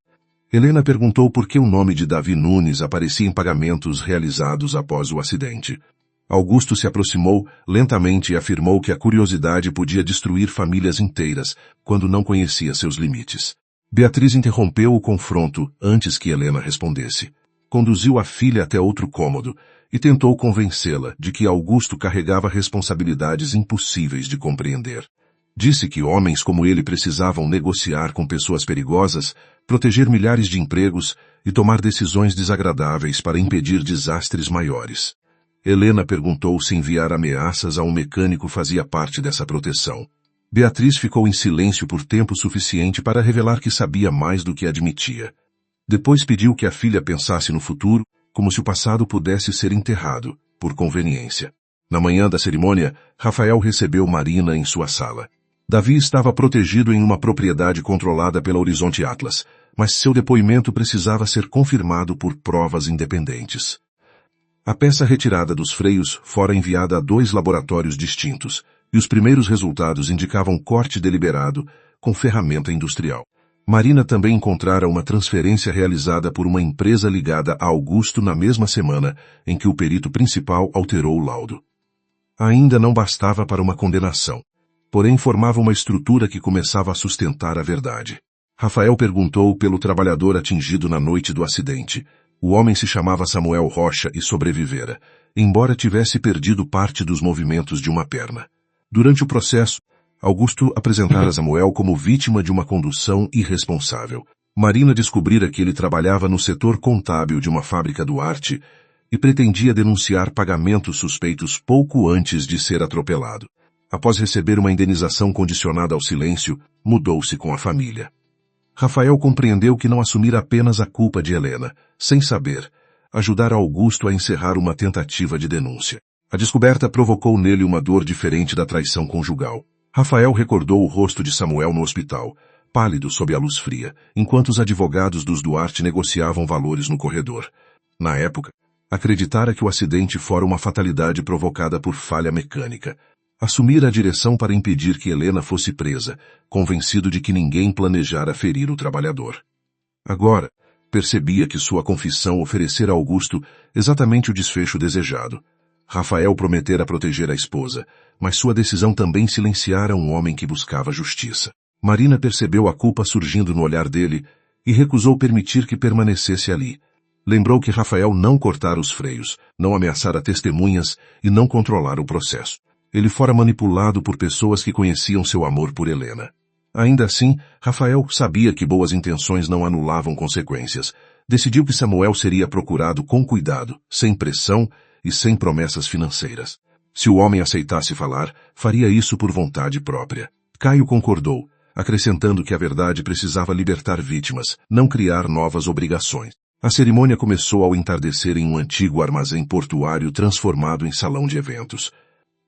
Helena perguntou por que o nome de Davi Nunes aparecia em pagamentos realizados após o acidente. Augusto se aproximou lentamente e afirmou que a curiosidade podia destruir famílias inteiras quando não conhecia seus limites. Beatriz interrompeu o confronto antes que Helena respondesse. Conduziu a filha até outro cômodo e tentou convencê-la de que Augusto carregava responsabilidades impossíveis de compreender. Disse que homens como ele precisavam negociar com pessoas perigosas, proteger milhares de empregos e tomar decisões desagradáveis para impedir desastres maiores. Helena perguntou se enviar ameaças a um mecânico fazia parte dessa proteção. Beatriz ficou em silêncio por tempo suficiente para revelar que sabia mais do que admitia. Depois pediu que a filha pensasse no futuro, como se o passado pudesse ser enterrado, por conveniência. Na manhã da cerimônia, Rafael recebeu Marina em sua sala. Davi estava protegido em uma propriedade controlada pela Horizonte Atlas, mas seu depoimento precisava ser confirmado por provas independentes. A peça retirada dos freios fora enviada a 2 laboratórios distintos, e os primeiros resultados indicavam corte deliberado com ferramenta industrial. Marina também encontrara uma transferência realizada por uma empresa ligada a Augusto na mesma semana em que o perito principal alterou o laudo. Ainda não bastava para uma condenação, porém formava uma estrutura que começava a sustentar a verdade. Rafael perguntou pelo trabalhador atingido na noite do acidente, O homem se chamava Samuel Rocha e sobrevivera, embora tivesse perdido parte dos movimentos de uma perna. Durante o processo, Augusto apresentara Samuel como vítima de uma condução irresponsável. Marina descobrira que ele trabalhava no setor contábil de uma fábrica Duarte e pretendia denunciar pagamentos suspeitos pouco antes de ser atropelado. Após receber uma indenização condicionada ao silêncio, mudou-se com a família. Rafael compreendeu que não assumira apenas a culpa de Helena, sem saber, ajudara Augusto a encerrar uma tentativa de denúncia. A descoberta provocou nele uma dor diferente da traição conjugal. Rafael recordou o rosto de Samuel no hospital, pálido sob a luz fria, enquanto os advogados dos Duarte negociavam valores no corredor. Na época, acreditara que o acidente fora uma fatalidade provocada por falha mecânica. Assumira a direção para impedir que Helena fosse presa, convencido de que ninguém planejara ferir o trabalhador. Agora, percebia que sua confissão oferecera a Augusto exatamente o desfecho desejado. Rafael prometera proteger a esposa, mas sua decisão também silenciara um homem que buscava justiça. Marina percebeu a culpa surgindo no olhar dele e recusou permitir que permanecesse ali. Lembrou que Rafael não cortara os freios, não ameaçara testemunhas e não controlara o processo. Ele fora manipulado por pessoas que conheciam seu amor por Helena. Ainda assim, Rafael sabia que boas intenções não anulavam consequências. Decidiu que Samuel seria procurado com cuidado, sem pressão e sem promessas financeiras. Se o homem aceitasse falar, faria isso por vontade própria. Caio concordou, acrescentando que a verdade precisava libertar vítimas, não criar novas obrigações. A cerimônia começou ao entardecer em um antigo armazém portuário transformado em salão de eventos.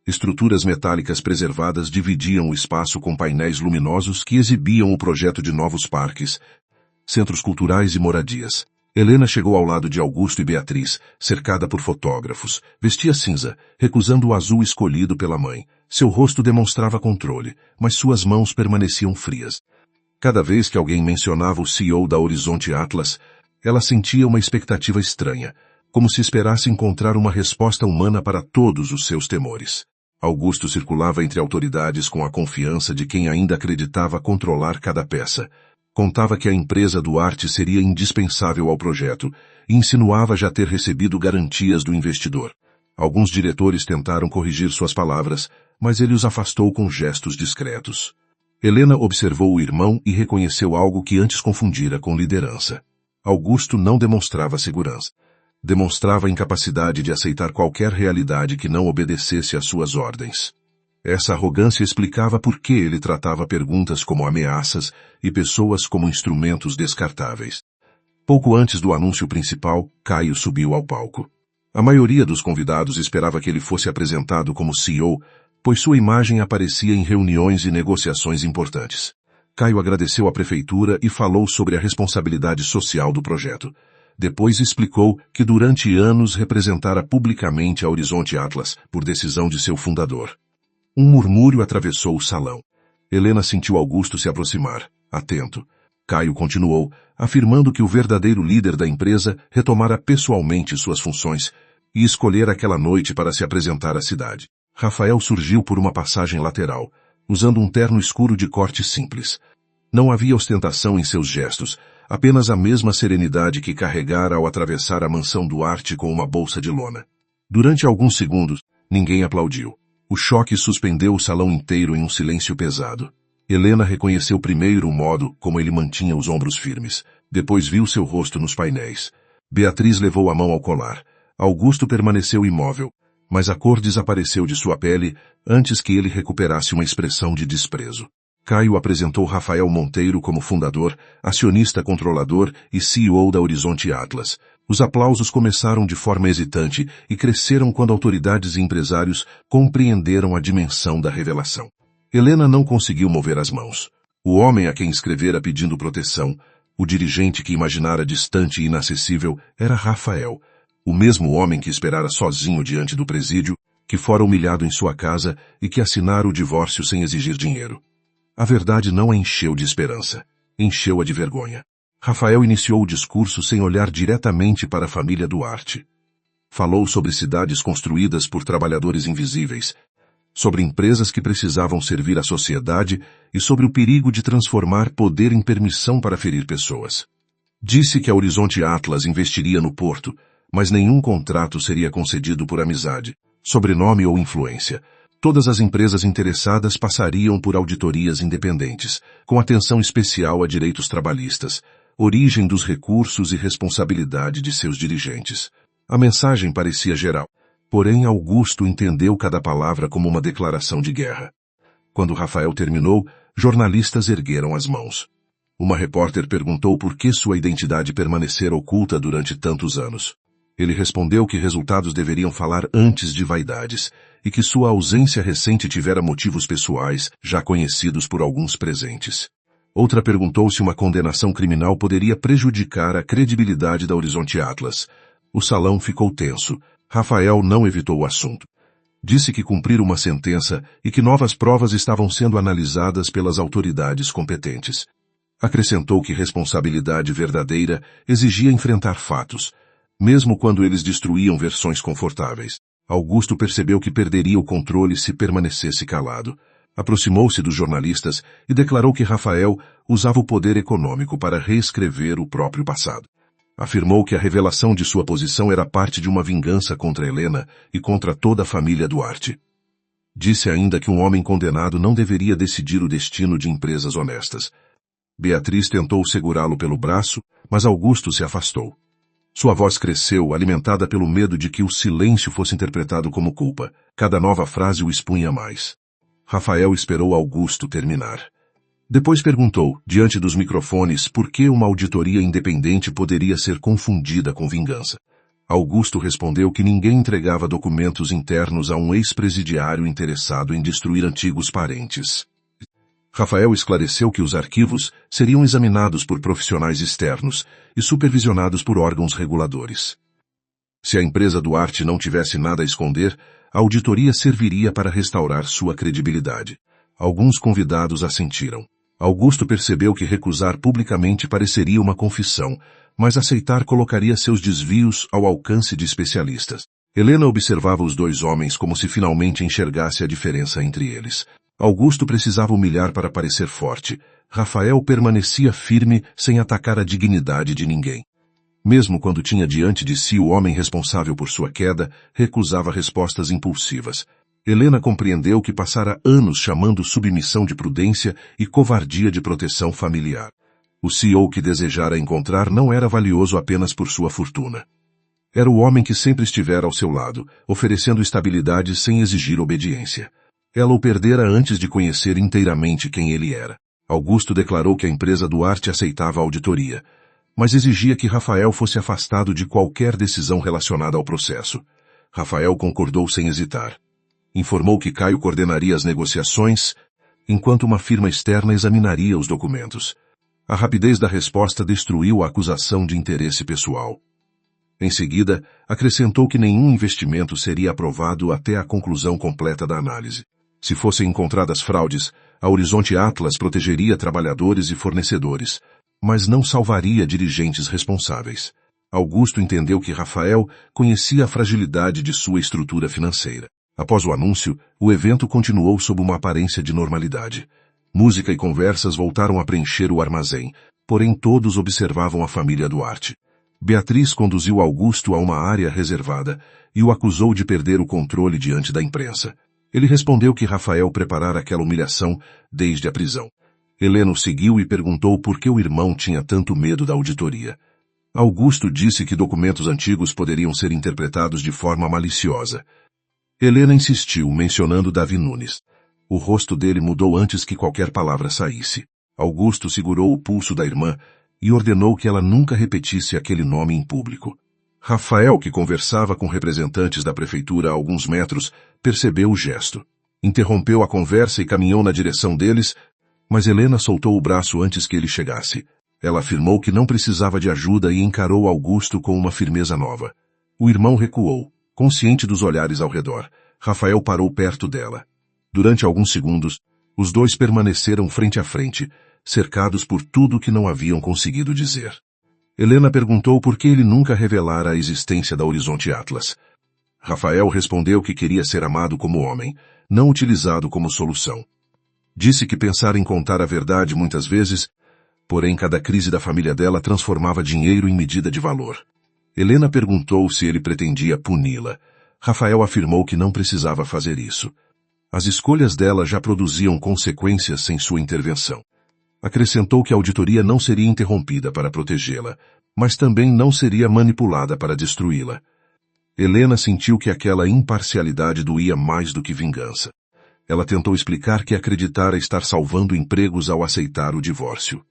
Estruturas metálicas preservadas dividiam o espaço com painéis luminosos que exibiam o projeto de novos parques, centros culturais e moradias. Helena chegou ao lado de Augusto e Beatriz, cercada por fotógrafos. Vestia cinza, recusando o azul escolhido pela mãe. Seu rosto demonstrava controle, mas suas mãos permaneciam frias. Cada vez que alguém mencionava o CEO da Horizonte Atlas, ela sentia uma expectativa estranha, como se esperasse encontrar uma resposta humana para todos os seus temores. Augusto circulava entre autoridades com a confiança de quem ainda acreditava controlar cada peça. Contava que a empresa Duarte seria indispensável ao projeto e insinuava já ter recebido garantias do investidor. Alguns diretores tentaram corrigir suas palavras, mas ele os afastou com gestos discretos. Helena observou o irmão e reconheceu algo que antes confundira com liderança. Augusto não demonstrava segurança. Demonstrava incapacidade de aceitar qualquer realidade que não obedecesse às suas ordens. Essa arrogância explicava por que ele tratava perguntas como ameaças e pessoas como instrumentos descartáveis. Pouco antes do anúncio principal, Caio subiu ao palco. A maioria dos convidados esperava que ele fosse apresentado como CEO, pois sua imagem aparecia em reuniões e negociações importantes. Caio agradeceu à prefeitura e falou sobre a responsabilidade social do projeto. Depois explicou que durante anos representara publicamente a Horizonte Atlas, por decisão de seu fundador. Um murmúrio atravessou o salão. Helena sentiu Augusto se aproximar, atento. Caio continuou, afirmando que o verdadeiro líder da empresa retomara pessoalmente suas funções e escolhera aquela noite para se apresentar à cidade. Rafael surgiu por uma passagem lateral, usando um terno escuro de corte simples. Não havia ostentação em seus gestos, apenas a mesma serenidade que carregara ao atravessar a mansão Duarte com uma bolsa de lona. Durante alguns segundos, ninguém aplaudiu. O choque suspendeu o salão inteiro em um silêncio pesado. Helena reconheceu primeiro o modo como ele mantinha os ombros firmes. Depois viu seu rosto nos painéis. Beatriz levou a mão ao colar. Augusto permaneceu imóvel, mas a cor desapareceu de sua pele antes que ele recuperasse uma expressão de desprezo. Caio apresentou Rafael Monteiro como fundador, acionista controlador e CEO da Horizonte Atlas. Os aplausos começaram de forma hesitante e cresceram quando autoridades e empresários compreenderam a dimensão da revelação. Helena não conseguiu mover as mãos. O homem a quem escrevera pedindo proteção, o dirigente que imaginara distante e inacessível, era Rafael, o mesmo homem que esperara sozinho diante do presídio, que fora humilhado em sua casa e que assinara o divórcio sem exigir dinheiro. A verdade não a encheu de esperança, encheu-a de vergonha. Rafael iniciou o discurso sem olhar diretamente para a família Duarte. Falou sobre cidades construídas por trabalhadores invisíveis, sobre empresas que precisavam servir à sociedade e sobre o perigo de transformar poder em permissão para ferir pessoas. Disse que a Horizonte Atlas investiria no porto, mas nenhum contrato seria concedido por amizade, sobrenome ou influência. Todas as empresas interessadas passariam por auditorias independentes, com atenção especial a direitos trabalhistas, origem dos recursos e responsabilidade de seus dirigentes. A mensagem parecia geral, porém Augusto entendeu cada palavra como uma declaração de guerra. Quando Rafael terminou, jornalistas ergueram as mãos. Uma repórter perguntou por que sua identidade permanecera oculta durante tantos anos. Ele respondeu que resultados deveriam falar antes de vaidades, e que sua ausência recente tivera motivos pessoais, já conhecidos por alguns presentes. Outra perguntou se uma condenação criminal poderia prejudicar a credibilidade da Horizonte Atlas. O salão ficou tenso. Rafael não evitou o assunto. Disse que cumprira uma sentença e que novas provas estavam sendo analisadas pelas autoridades competentes. Acrescentou que responsabilidade verdadeira exigia enfrentar fatos, mesmo quando eles destruíam versões confortáveis. Augusto percebeu que perderia o controle se permanecesse calado. Aproximou-se dos jornalistas e declarou que Rafael usava o poder econômico para reescrever o próprio passado. Afirmou que a revelação de sua posição era parte de uma vingança contra Helena e contra toda a família Duarte. Disse ainda que um homem condenado não deveria decidir o destino de empresas honestas. Beatriz tentou segurá-lo pelo braço, mas Augusto se afastou. Sua voz cresceu, alimentada pelo medo de que o silêncio fosse interpretado como culpa. Cada nova frase o expunha mais. Rafael esperou Augusto terminar. Depois perguntou, diante dos microfones, por que uma auditoria independente poderia ser confundida com vingança. Augusto respondeu que ninguém entregava documentos internos a um ex-presidiário interessado em destruir antigos parentes. Rafael esclareceu que os arquivos seriam examinados por profissionais externos e supervisionados por órgãos reguladores. Se a empresa Duarte não tivesse nada a esconder, a auditoria serviria para restaurar sua credibilidade. Alguns convidados assentiram. Augusto percebeu que recusar publicamente pareceria uma confissão, mas aceitar colocaria seus desvios ao alcance de especialistas. Helena observava os dois homens como se finalmente enxergasse a diferença entre eles. Augusto precisava humilhar para parecer forte. Rafael permanecia firme sem atacar a dignidade de ninguém. Mesmo quando tinha diante de si o homem responsável por sua queda, recusava respostas impulsivas. Helena compreendeu que passara anos chamando submissão de prudência e covardia de proteção familiar. O CEO que desejara encontrar não era valioso apenas por sua fortuna. Era o homem que sempre estivera ao seu lado, oferecendo estabilidade sem exigir obediência. Ela o perdera antes de conhecer inteiramente quem ele era. Augusto declarou que a empresa Duarte aceitava a auditoria, mas exigia que Rafael fosse afastado de qualquer decisão relacionada ao processo. Rafael concordou sem hesitar. Informou que Caio coordenaria as negociações, enquanto uma firma externa examinaria os documentos. A rapidez da resposta destruiu a acusação de interesse pessoal. Em seguida, acrescentou que nenhum investimento seria aprovado até a conclusão completa da análise. Se fossem encontradas fraudes, a Horizonte Atlas protegeria trabalhadores e fornecedores, mas não salvaria dirigentes responsáveis. Augusto entendeu que Rafael conhecia a fragilidade de sua estrutura financeira. Após o anúncio, o evento continuou sob uma aparência de normalidade. Música e conversas voltaram a preencher o armazém, porém todos observavam a família Duarte. Beatriz conduziu Augusto a uma área reservada e o acusou de perder o controle diante da imprensa. Ele respondeu que Rafael preparara aquela humilhação desde a prisão. Helena o seguiu e perguntou por que o irmão tinha tanto medo da auditoria. Augusto disse que documentos antigos poderiam ser interpretados de forma maliciosa. Helena insistiu, mencionando Davi Nunes. O rosto dele mudou antes que qualquer palavra saísse. Augusto segurou o pulso da irmã e ordenou que ela nunca repetisse aquele nome em público. Rafael, que conversava com representantes da prefeitura a alguns metros, percebeu o gesto. Interrompeu a conversa e caminhou na direção deles, mas Helena soltou o braço antes que ele chegasse. Ela afirmou que não precisava de ajuda e encarou Augusto com uma firmeza nova. O irmão recuou, consciente dos olhares ao redor. Rafael parou perto dela. Durante alguns segundos, os dois permaneceram frente a frente, cercados por tudo que não haviam conseguido dizer. Helena perguntou por que ele nunca revelara a existência da Horizonte Atlas. Rafael respondeu que queria ser amado como homem, não utilizado como solução. Disse que pensara em contar a verdade muitas vezes, Porém, cada crise da família dela transformava dinheiro em medida de valor. Helena perguntou se ele pretendia puni-la. Rafael afirmou que não precisava fazer isso. As escolhas dela já produziam consequências sem sua intervenção. Acrescentou que a auditoria não seria interrompida para protegê-la, mas também não seria manipulada para destruí-la. Helena sentiu que aquela imparcialidade doía mais do que vingança. Ela tentou explicar que acreditara estar salvando empregos ao aceitar o divórcio.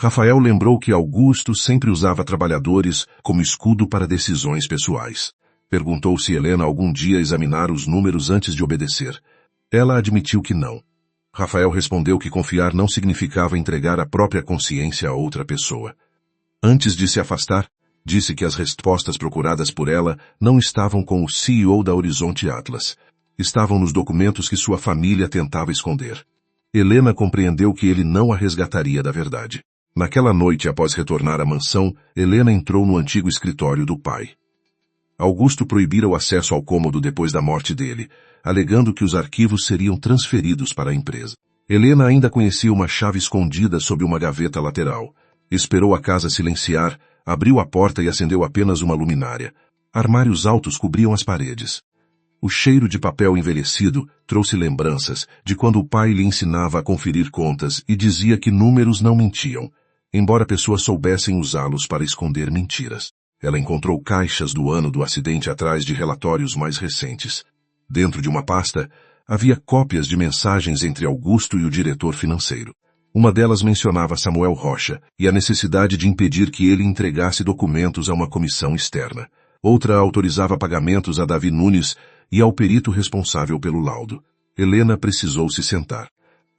Rafael lembrou que Augusto sempre usava trabalhadores como escudo para decisões pessoais. Perguntou se Helena algum dia examinara os números antes de obedecer. Ela admitiu que não. Rafael respondeu que confiar não significava entregar a própria consciência a outra pessoa. Antes de se afastar, disse que as respostas procuradas por ela não estavam com o CEO da Horizonte Atlas. Estavam nos documentos que sua família tentava esconder. Helena compreendeu que ele não a resgataria da verdade. Naquela noite, após retornar à mansão, Helena entrou no antigo escritório do pai. Augusto proibira o acesso ao cômodo depois da morte dele, alegando que os arquivos seriam transferidos para a empresa. Helena ainda conhecia uma chave escondida sob uma gaveta lateral. Esperou a casa silenciar, abriu a porta e acendeu apenas uma luminária. Armários altos cobriam as paredes. O cheiro de papel envelhecido trouxe lembranças de quando o pai lhe ensinava a conferir contas e dizia que números não mentiam, embora pessoas soubessem usá-los para esconder mentiras. Ela encontrou caixas do ano do acidente atrás de relatórios mais recentes. Dentro de uma pasta, havia cópias de mensagens entre Augusto e o diretor financeiro. Uma delas mencionava Samuel Rocha e a necessidade de impedir que ele entregasse documentos a uma comissão externa. Outra autorizava pagamentos a Davi Nunes e ao perito responsável pelo laudo. Helena precisou se sentar.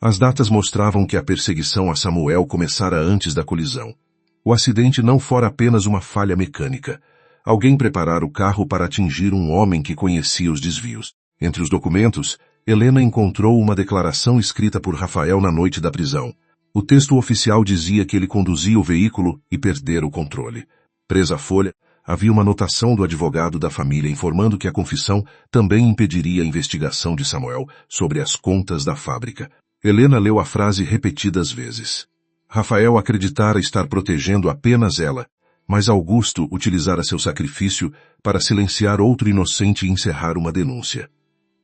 As datas mostravam que a perseguição a Samuel começara antes da colisão. O acidente não fora apenas uma falha mecânica. Alguém preparara o carro para atingir um homem que conhecia os desvios. Entre os documentos, Helena encontrou uma declaração escrita por Rafael na noite da prisão. O texto oficial dizia que ele conduzia o veículo e perdera o controle. Presa à folha, havia uma anotação do advogado da família informando que a confissão também impediria a investigação de Samuel sobre as contas da fábrica. Helena leu a frase repetidas vezes. Rafael acreditara estar protegendo apenas ela, mas Augusto utilizara seu sacrifício para silenciar outro inocente e encerrar uma denúncia.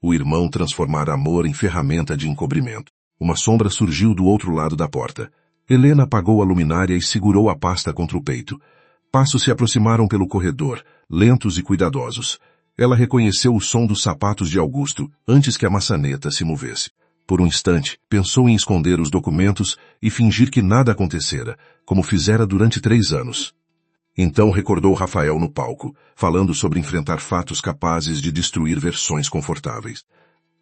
O irmão transformara amor em ferramenta de encobrimento. Uma sombra surgiu do outro lado da porta. Helena apagou a luminária e segurou a pasta contra o peito. Passos se aproximaram pelo corredor, lentos e cuidadosos. Ela reconheceu o som dos sapatos de Augusto antes que a maçaneta se movesse. Por um instante, pensou em esconder os documentos e fingir que nada acontecera, como fizera durante 3 anos. Então recordou Rafael no palco, falando sobre enfrentar fatos capazes de destruir versões confortáveis.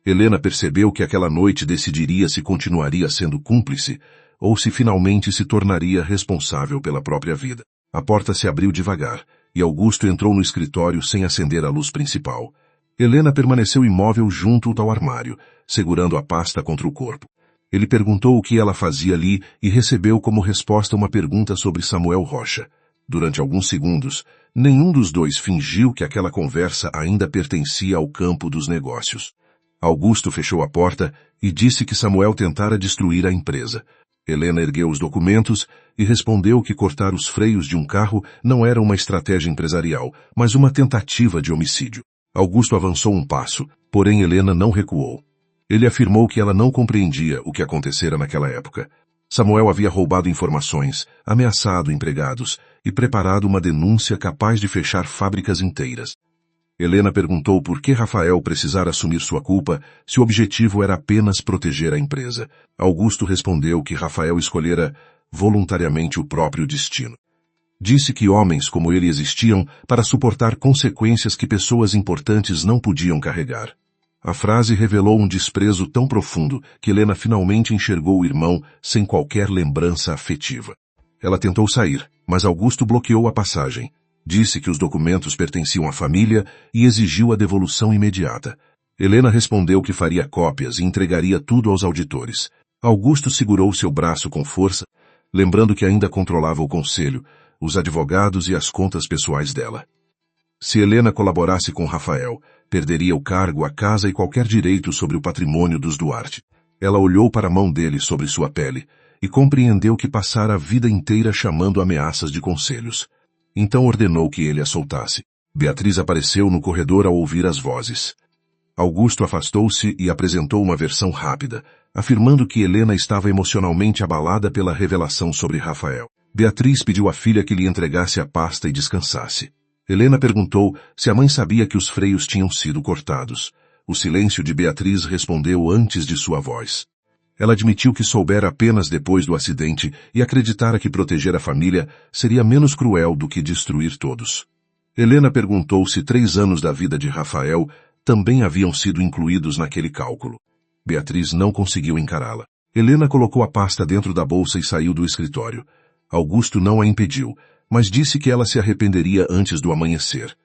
Helena percebeu que aquela noite decidiria se continuaria sendo cúmplice ou se finalmente se tornaria responsável pela própria vida. A porta se abriu devagar e Augusto entrou no escritório sem acender a luz principal. Helena permaneceu imóvel junto ao armário, segurando a pasta contra o corpo. Ele perguntou o que ela fazia ali e recebeu como resposta uma pergunta sobre Samuel Rocha. Durante alguns segundos, nenhum dos dois fingiu que aquela conversa ainda pertencia ao campo dos negócios. Augusto fechou a porta e disse que Samuel tentara destruir a empresa. Helena ergueu os documentos e respondeu que cortar os freios de um carro não era uma estratégia empresarial, mas uma tentativa de homicídio. Augusto avançou um passo, porém Helena não recuou. Ele afirmou que ela não compreendia o que acontecera naquela época. Samuel havia roubado informações, ameaçado empregados e preparado uma denúncia capaz de fechar fábricas inteiras. Helena perguntou por que Rafael precisara assumir sua culpa se o objetivo era apenas proteger a empresa. Augusto respondeu que Rafael escolhera voluntariamente o próprio destino. Disse que homens como ele existiam para suportar consequências que pessoas importantes não podiam carregar. A frase revelou um desprezo tão profundo que Helena finalmente enxergou o irmão sem qualquer lembrança afetiva. Ela tentou sair, mas Augusto bloqueou a passagem. Disse que os documentos pertenciam à família e exigiu a devolução imediata. Helena respondeu que faria cópias e entregaria tudo aos auditores. Augusto segurou seu braço com força, lembrando que ainda controlava o conselho, os advogados e as contas pessoais dela. Se Helena colaborasse com Rafael, perderia o cargo, a casa e qualquer direito sobre o patrimônio dos Duarte. Ela olhou para a mão dele sobre sua pele e compreendeu que passara a vida inteira chamando ameaças de conselhos. Então ordenou que ele a soltasse. Beatriz apareceu no corredor ao ouvir as vozes. Augusto afastou-se e apresentou uma versão rápida, afirmando que Helena estava emocionalmente abalada pela revelação sobre Rafael. Beatriz pediu à filha que lhe entregasse a pasta e descansasse. Helena perguntou se a mãe sabia que os freios tinham sido cortados. O silêncio de Beatriz respondeu antes de sua voz. Ela admitiu que soubera apenas depois do acidente e acreditara que proteger a família seria menos cruel do que destruir todos. Helena perguntou se 3 anos da vida de Rafael também haviam sido incluídos naquele cálculo. Beatriz não conseguiu encará-la. Helena colocou a pasta dentro da bolsa e saiu do escritório. Augusto não a impediu, mas disse que ela se arrependeria antes do amanhecer.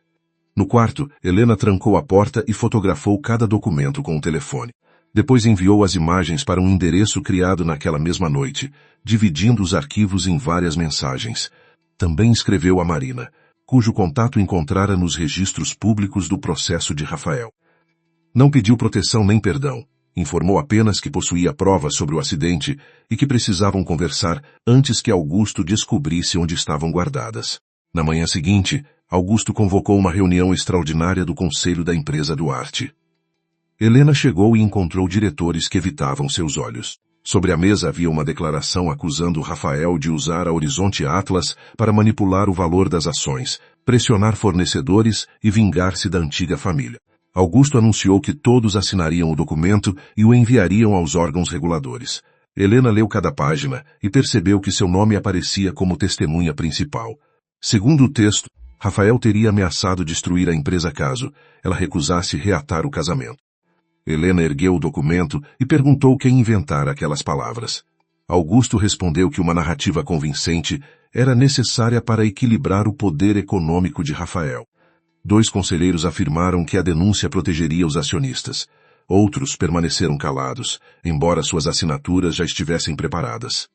No quarto, Helena trancou a porta e fotografou cada documento com o telefone. Depois enviou as imagens para um endereço criado naquela mesma noite, dividindo os arquivos em várias mensagens. Também escreveu a Marina, cujo contato encontrara nos registros públicos do processo de Rafael. Não pediu proteção nem perdão. Informou apenas que possuía provas sobre o acidente e que precisavam conversar antes que Augusto descobrisse onde estavam guardadas. Na manhã seguinte, Augusto convocou uma reunião extraordinária do Conselho da Empresa Duarte. Helena chegou e encontrou diretores que evitavam seus olhos. Sobre a mesa havia uma declaração acusando Rafael de usar a Horizonte Atlas para manipular o valor das ações, pressionar fornecedores e vingar-se da antiga família. Augusto anunciou que todos assinariam o documento e o enviariam aos órgãos reguladores. Helena leu cada página e percebeu que seu nome aparecia como testemunha principal. Segundo o texto, Rafael teria ameaçado destruir a empresa caso ela recusasse reatar o casamento. Helena ergueu o documento e perguntou quem inventara aquelas palavras. Augusto respondeu que uma narrativa convincente era necessária para equilibrar o poder econômico de Rafael. 2 conselheiros afirmaram que a denúncia protegeria os acionistas. Outros permaneceram calados, embora suas assinaturas já estivessem preparadas.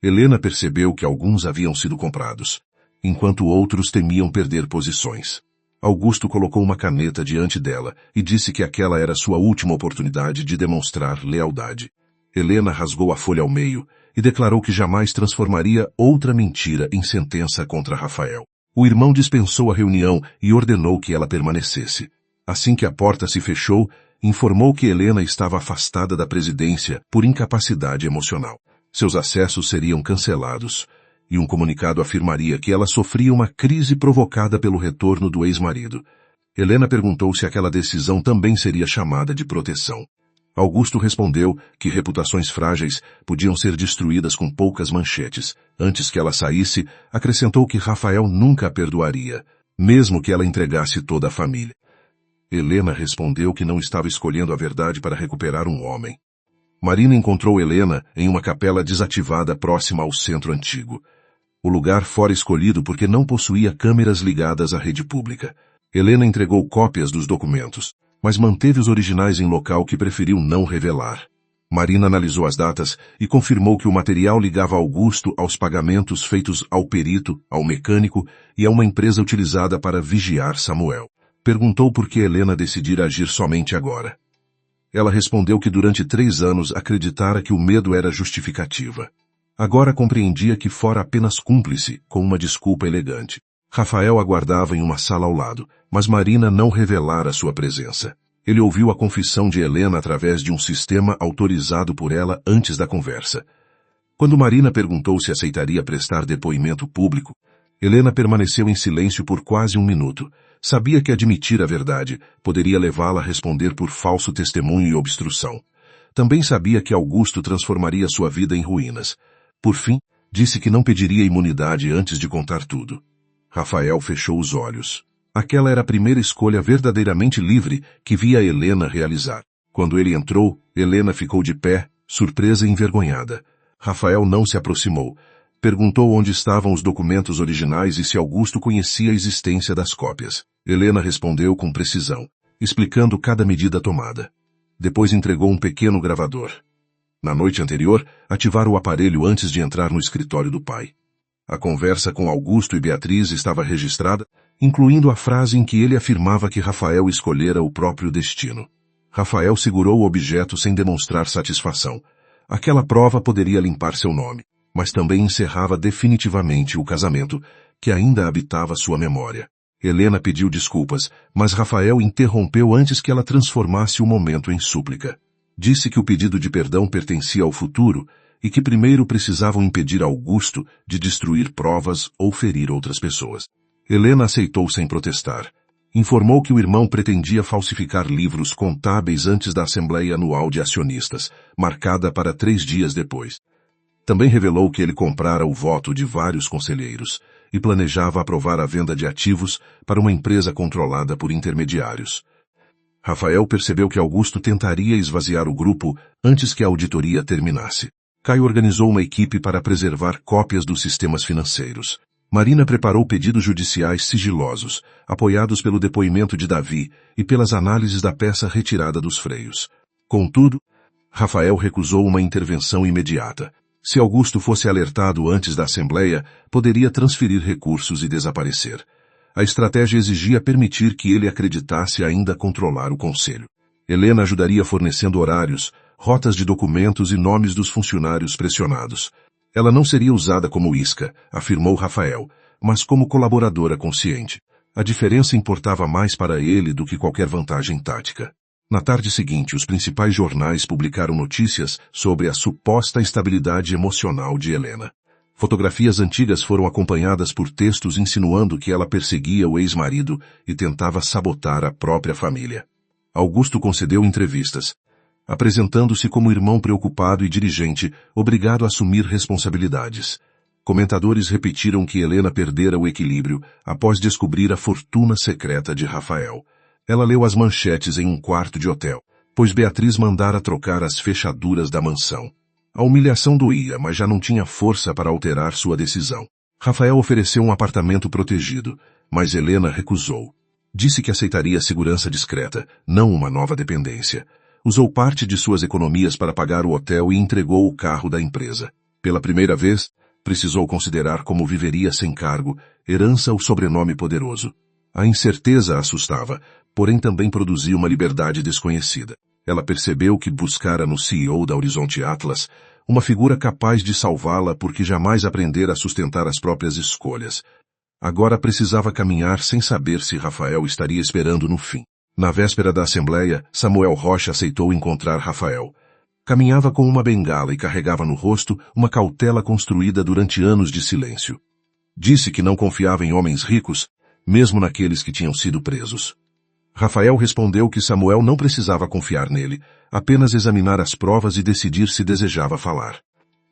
Helena percebeu que alguns haviam sido comprados, enquanto outros temiam perder posições. Augusto colocou uma caneta diante dela e disse que aquela era sua última oportunidade de demonstrar lealdade. Helena rasgou a folha ao meio e declarou que jamais transformaria outra mentira em sentença contra Rafael. O irmão dispensou a reunião e ordenou que ela permanecesse. Assim que a porta se fechou, informou que Helena estava afastada da presidência por incapacidade emocional. Seus acessos seriam cancelados, e um comunicado afirmaria que ela sofria uma crise provocada pelo retorno do ex-marido. Helena perguntou se aquela decisão também seria chamada de proteção. Augusto respondeu que reputações frágeis podiam ser destruídas com poucas manchetes. Antes que ela saísse, acrescentou que Rafael nunca a perdoaria, mesmo que ela entregasse toda a família. Helena respondeu que não estava escolhendo a verdade para recuperar um homem. Marina encontrou Helena em uma capela desativada próxima ao centro antigo. O lugar fora escolhido porque não possuía câmeras ligadas à rede pública. Helena entregou cópias dos documentos, mas manteve os originais em local que preferiu não revelar. Marina analisou as datas e confirmou que o material ligava Augusto aos pagamentos feitos ao perito, ao mecânico e a uma empresa utilizada para vigiar Samuel. Perguntou por que Helena decidira agir somente agora. Ela respondeu que durante 3 anos acreditara que o medo era justificativa. Agora compreendia que fora apenas cúmplice, com uma desculpa elegante. Rafael aguardava em uma sala ao lado, mas Marina não revelara sua presença. Ele ouviu a confissão de Helena através de um sistema autorizado por ela antes da conversa. Quando Marina perguntou se aceitaria prestar depoimento público, Helena permaneceu em silêncio por quase 1 minuto. Sabia que admitir a verdade poderia levá-la a responder por falso testemunho e obstrução. Também sabia que Augusto transformaria sua vida em ruínas. Por fim, disse que não pediria imunidade antes de contar tudo. Rafael fechou os olhos. Aquela era a primeira escolha verdadeiramente livre que via Helena realizar. Quando ele entrou, Helena ficou de pé, surpresa e envergonhada. Rafael não se aproximou. Perguntou onde estavam os documentos originais e se Augusto conhecia a existência das cópias. Helena respondeu com precisão, explicando cada medida tomada. Depois entregou um pequeno gravador. Na noite anterior, ativara o aparelho antes de entrar no escritório do pai. A conversa com Augusto e Beatriz estava registrada, incluindo a frase em que ele afirmava que Rafael escolhera o próprio destino. Rafael segurou o objeto sem demonstrar satisfação. Aquela prova poderia limpar seu nome, mas também encerrava definitivamente o casamento, que ainda habitava sua memória. Helena pediu desculpas, mas Rafael interrompeu antes que ela transformasse o momento em súplica. Disse que o pedido de perdão pertencia ao futuro e que primeiro precisavam impedir Augusto de destruir provas ou ferir outras pessoas. Helena aceitou sem protestar. Informou que o irmão pretendia falsificar livros contábeis antes da Assembleia Anual de Acionistas, marcada para 3 dias depois. Também revelou que ele comprara o voto de vários conselheiros e planejava aprovar a venda de ativos para uma empresa controlada por intermediários. Rafael percebeu que Augusto tentaria esvaziar o grupo antes que a auditoria terminasse. Caio organizou uma equipe para preservar cópias dos sistemas financeiros. Marina preparou pedidos judiciais sigilosos, apoiados pelo depoimento de Davi e pelas análises da peça retirada dos freios. Contudo, Rafael recusou uma intervenção imediata. Se Augusto fosse alertado antes da Assembleia, poderia transferir recursos e desaparecer. A estratégia exigia permitir que ele acreditasse ainda controlar o conselho. Helena ajudaria fornecendo horários, rotas de documentos e nomes dos funcionários pressionados. Ela não seria usada como isca, afirmou Rafael, mas como colaboradora consciente. A diferença importava mais para ele do que qualquer vantagem tática. Na tarde seguinte, os principais jornais publicaram notícias sobre a suposta instabilidade emocional de Helena. Fotografias antigas foram acompanhadas por textos insinuando que ela perseguia o ex-marido e tentava sabotar a própria família. Augusto concedeu entrevistas, apresentando-se como irmão preocupado e dirigente, obrigado a assumir responsabilidades. Comentadores repetiram que Helena perdera o equilíbrio após descobrir a fortuna secreta de Rafael. Ela leu as manchetes em um quarto de hotel, pois Beatriz mandara trocar as fechaduras da mansão. A humilhação doía, mas já não tinha força para alterar sua decisão. Rafael ofereceu um apartamento protegido, mas Helena recusou. Disse que aceitaria segurança discreta, não uma nova dependência. Usou parte de suas economias para pagar o hotel e entregou o carro da empresa. Pela primeira vez, precisou considerar como viveria sem cargo, herança ou sobrenome poderoso. A incerteza assustava, porém também produzia uma liberdade desconhecida. Ela percebeu que buscara no CEO da Horizonte Atlas uma figura capaz de salvá-la porque jamais aprendera a sustentar as próprias escolhas. Agora precisava caminhar sem saber se Rafael estaria esperando no fim. Na véspera da Assembleia, Samuel Rocha aceitou encontrar Rafael. Caminhava com uma bengala e carregava no rosto uma cautela construída durante anos de silêncio. Disse que não confiava em homens ricos, mesmo naqueles que tinham sido presos. Rafael respondeu que Samuel não precisava confiar nele, apenas examinar as provas e decidir se desejava falar.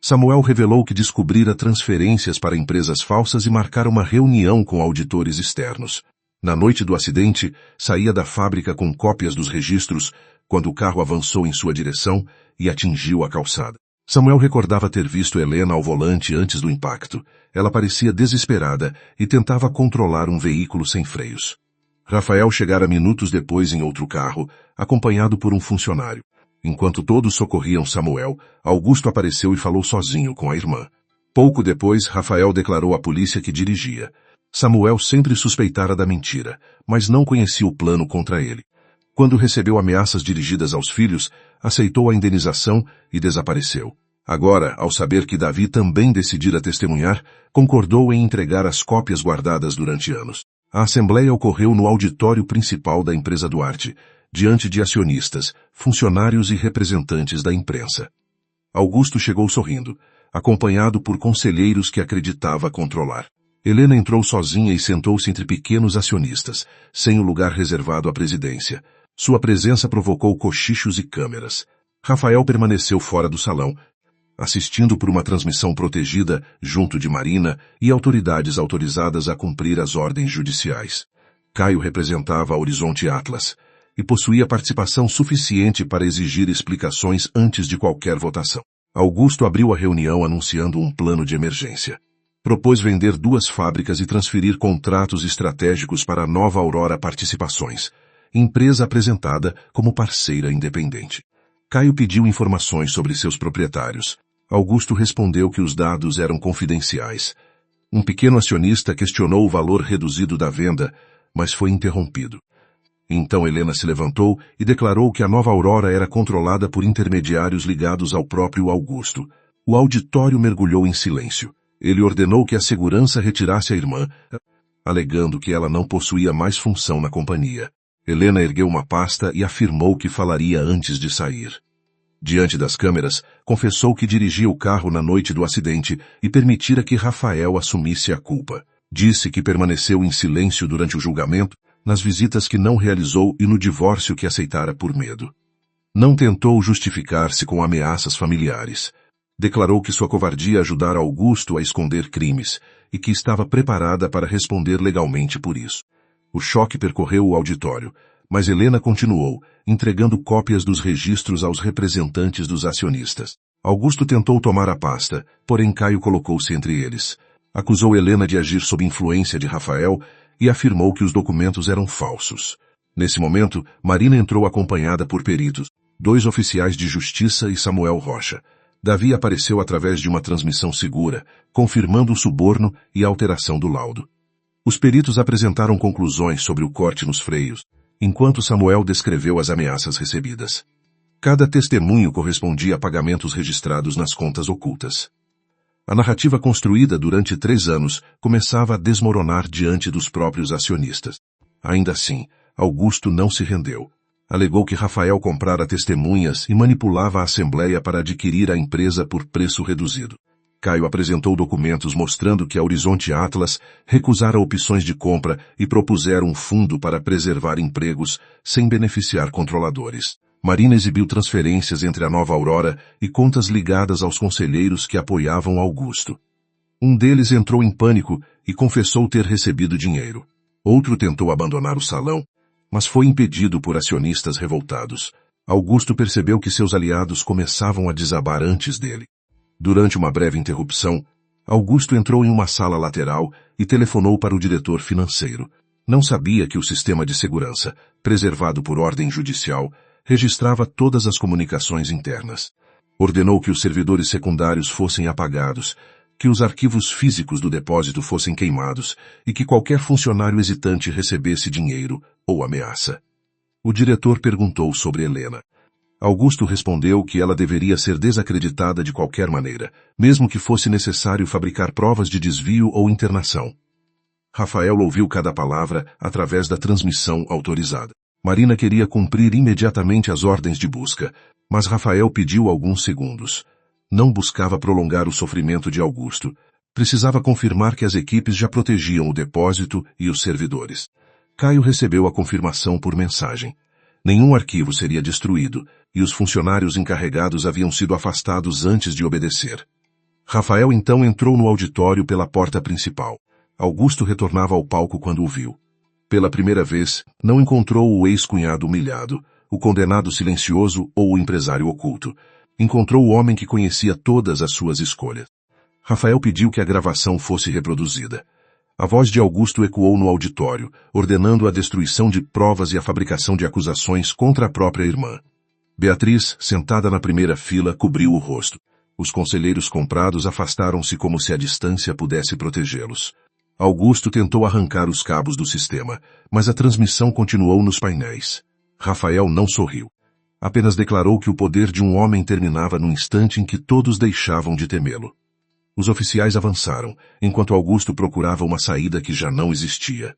Samuel revelou que descobrira transferências para empresas falsas e marcara uma reunião com auditores externos. Na noite do acidente, saía da fábrica com cópias dos registros, quando o carro avançou em sua direção e atingiu a calçada. Samuel recordava ter visto Helena ao volante antes do impacto. Ela parecia desesperada e tentava controlar um veículo sem freios. Rafael chegara minutos depois em outro carro, acompanhado por um funcionário. Enquanto todos socorriam Samuel, Augusto apareceu e falou sozinho com a irmã. Pouco depois, Rafael declarou à polícia que dirigia. Samuel sempre suspeitara da mentira, mas não conhecia o plano contra ele. Quando recebeu ameaças dirigidas aos filhos, aceitou a indenização e desapareceu. Agora, ao saber que Davi também decidira testemunhar, concordou em entregar as cópias guardadas durante anos. A assembleia ocorreu no auditório principal da empresa Duarte, diante de acionistas, funcionários e representantes da imprensa. Augusto chegou sorrindo, acompanhado por conselheiros que acreditava controlar. Helena entrou sozinha e sentou-se entre pequenos acionistas, sem o lugar reservado à presidência. Sua presença provocou cochichos e câmeras. Rafael permaneceu fora do salão, assistindo por uma transmissão protegida junto de Marina e autoridades autorizadas a cumprir as ordens judiciais. Caio representava a Horizonte Atlas e possuía participação suficiente para exigir explicações antes de qualquer votação. Augusto abriu a reunião anunciando um plano de emergência. Propôs vender 2 fábricas e transferir contratos estratégicos para a Nova Aurora Participações, empresa apresentada como parceira independente. Caio pediu informações sobre seus proprietários. Augusto respondeu que os dados eram confidenciais. Um pequeno acionista questionou o valor reduzido da venda, mas foi interrompido. Então Helena se levantou e declarou que a Nova Aurora era controlada por intermediários ligados ao próprio Augusto. O auditório mergulhou em silêncio. Ele ordenou que a segurança retirasse a irmã, alegando que ela não possuía mais função na companhia. Helena ergueu uma pasta e afirmou que falaria antes de sair. Diante das câmeras, confessou que dirigia o carro na noite do acidente e permitira que Rafael assumisse a culpa. Disse que permaneceu em silêncio durante o julgamento, nas visitas que não realizou e no divórcio que aceitara por medo. Não tentou justificar-se com ameaças familiares. Declarou que sua covardia ajudara Augusto a esconder crimes e que estava preparada para responder legalmente por isso. O choque percorreu o auditório, mas Helena continuou, entregando cópias dos registros aos representantes dos acionistas. Augusto tentou tomar a pasta, porém Caio colocou-se entre eles. Acusou Helena de agir sob influência de Rafael e afirmou que os documentos eram falsos. Nesse momento, Marina entrou acompanhada por peritos, 2 oficiais de justiça e Samuel Rocha. Davi apareceu através de uma transmissão segura, confirmando o suborno e a alteração do laudo. Os peritos apresentaram conclusões sobre o corte nos freios, enquanto Samuel descreveu as ameaças recebidas. Cada testemunho correspondia a pagamentos registrados nas contas ocultas. A narrativa construída durante 3 anos começava a desmoronar diante dos próprios acionistas. Ainda assim, Augusto não se rendeu. Alegou que Rafael comprara testemunhas e manipulava a Assembleia para adquirir a empresa por preço reduzido. Caio apresentou documentos mostrando que a Horizonte Atlas recusara opções de compra e propusera um fundo para preservar empregos sem beneficiar controladores. Marina exibiu transferências entre a Nova Aurora e contas ligadas aos conselheiros que apoiavam Augusto. Um deles entrou em pânico e confessou ter recebido dinheiro. Outro tentou abandonar o salão, mas foi impedido por acionistas revoltados. Augusto percebeu que seus aliados começavam a desabar antes dele. Durante uma breve interrupção, Augusto entrou em uma sala lateral e telefonou para o diretor financeiro. Não sabia que o sistema de segurança, preservado por ordem judicial, registrava todas as comunicações internas. Ordenou que os servidores secundários fossem apagados, que os arquivos físicos do depósito fossem queimados e que qualquer funcionário hesitante recebesse dinheiro ou ameaça. O diretor perguntou sobre Helena. Augusto respondeu que ela deveria ser desacreditada de qualquer maneira, mesmo que fosse necessário fabricar provas de desvio ou internação. Rafael ouviu cada palavra através da transmissão autorizada. Marina queria cumprir imediatamente as ordens de busca, mas Rafael pediu alguns segundos. Não buscava prolongar o sofrimento de Augusto. Precisava confirmar que as equipes já protegiam o depósito e os servidores. Caio recebeu a confirmação por mensagem. Nenhum arquivo seria destruído, e os funcionários encarregados haviam sido afastados antes de obedecer. Rafael então entrou no auditório pela porta principal. Augusto retornava ao palco quando o viu. Pela primeira vez, não encontrou o ex-cunhado humilhado, o condenado silencioso ou o empresário oculto. Encontrou o homem que conhecia todas as suas escolhas. Rafael pediu que a gravação fosse reproduzida. A voz de Augusto ecoou no auditório, ordenando a destruição de provas e a fabricação de acusações contra a própria irmã. Beatriz, sentada na primeira fila, cobriu o rosto. Os conselheiros comprados afastaram-se como se a distância pudesse protegê-los. Augusto tentou arrancar os cabos do sistema, mas a transmissão continuou nos painéis. Rafael não sorriu. Apenas declarou que o poder de um homem terminava no instante em que todos deixavam de temê-lo. Os oficiais avançaram, enquanto Augusto procurava uma saída que já não existia.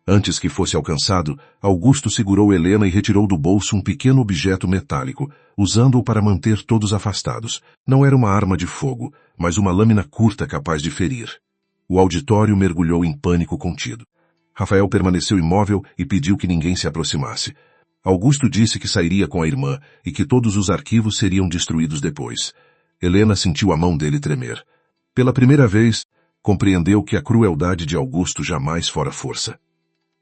Antes que fosse alcançado, Augusto segurou Helena e retirou do bolso um pequeno objeto metálico, usando-o para manter todos afastados. Não era uma arma de fogo, mas uma lâmina curta capaz de ferir. O auditório mergulhou em pânico contido. Rafael permaneceu imóvel e pediu que ninguém se aproximasse. Augusto disse que sairia com a irmã e que todos os arquivos seriam destruídos depois. Helena sentiu a mão dele tremer. Pela primeira vez, compreendeu que a crueldade de Augusto jamais fora força.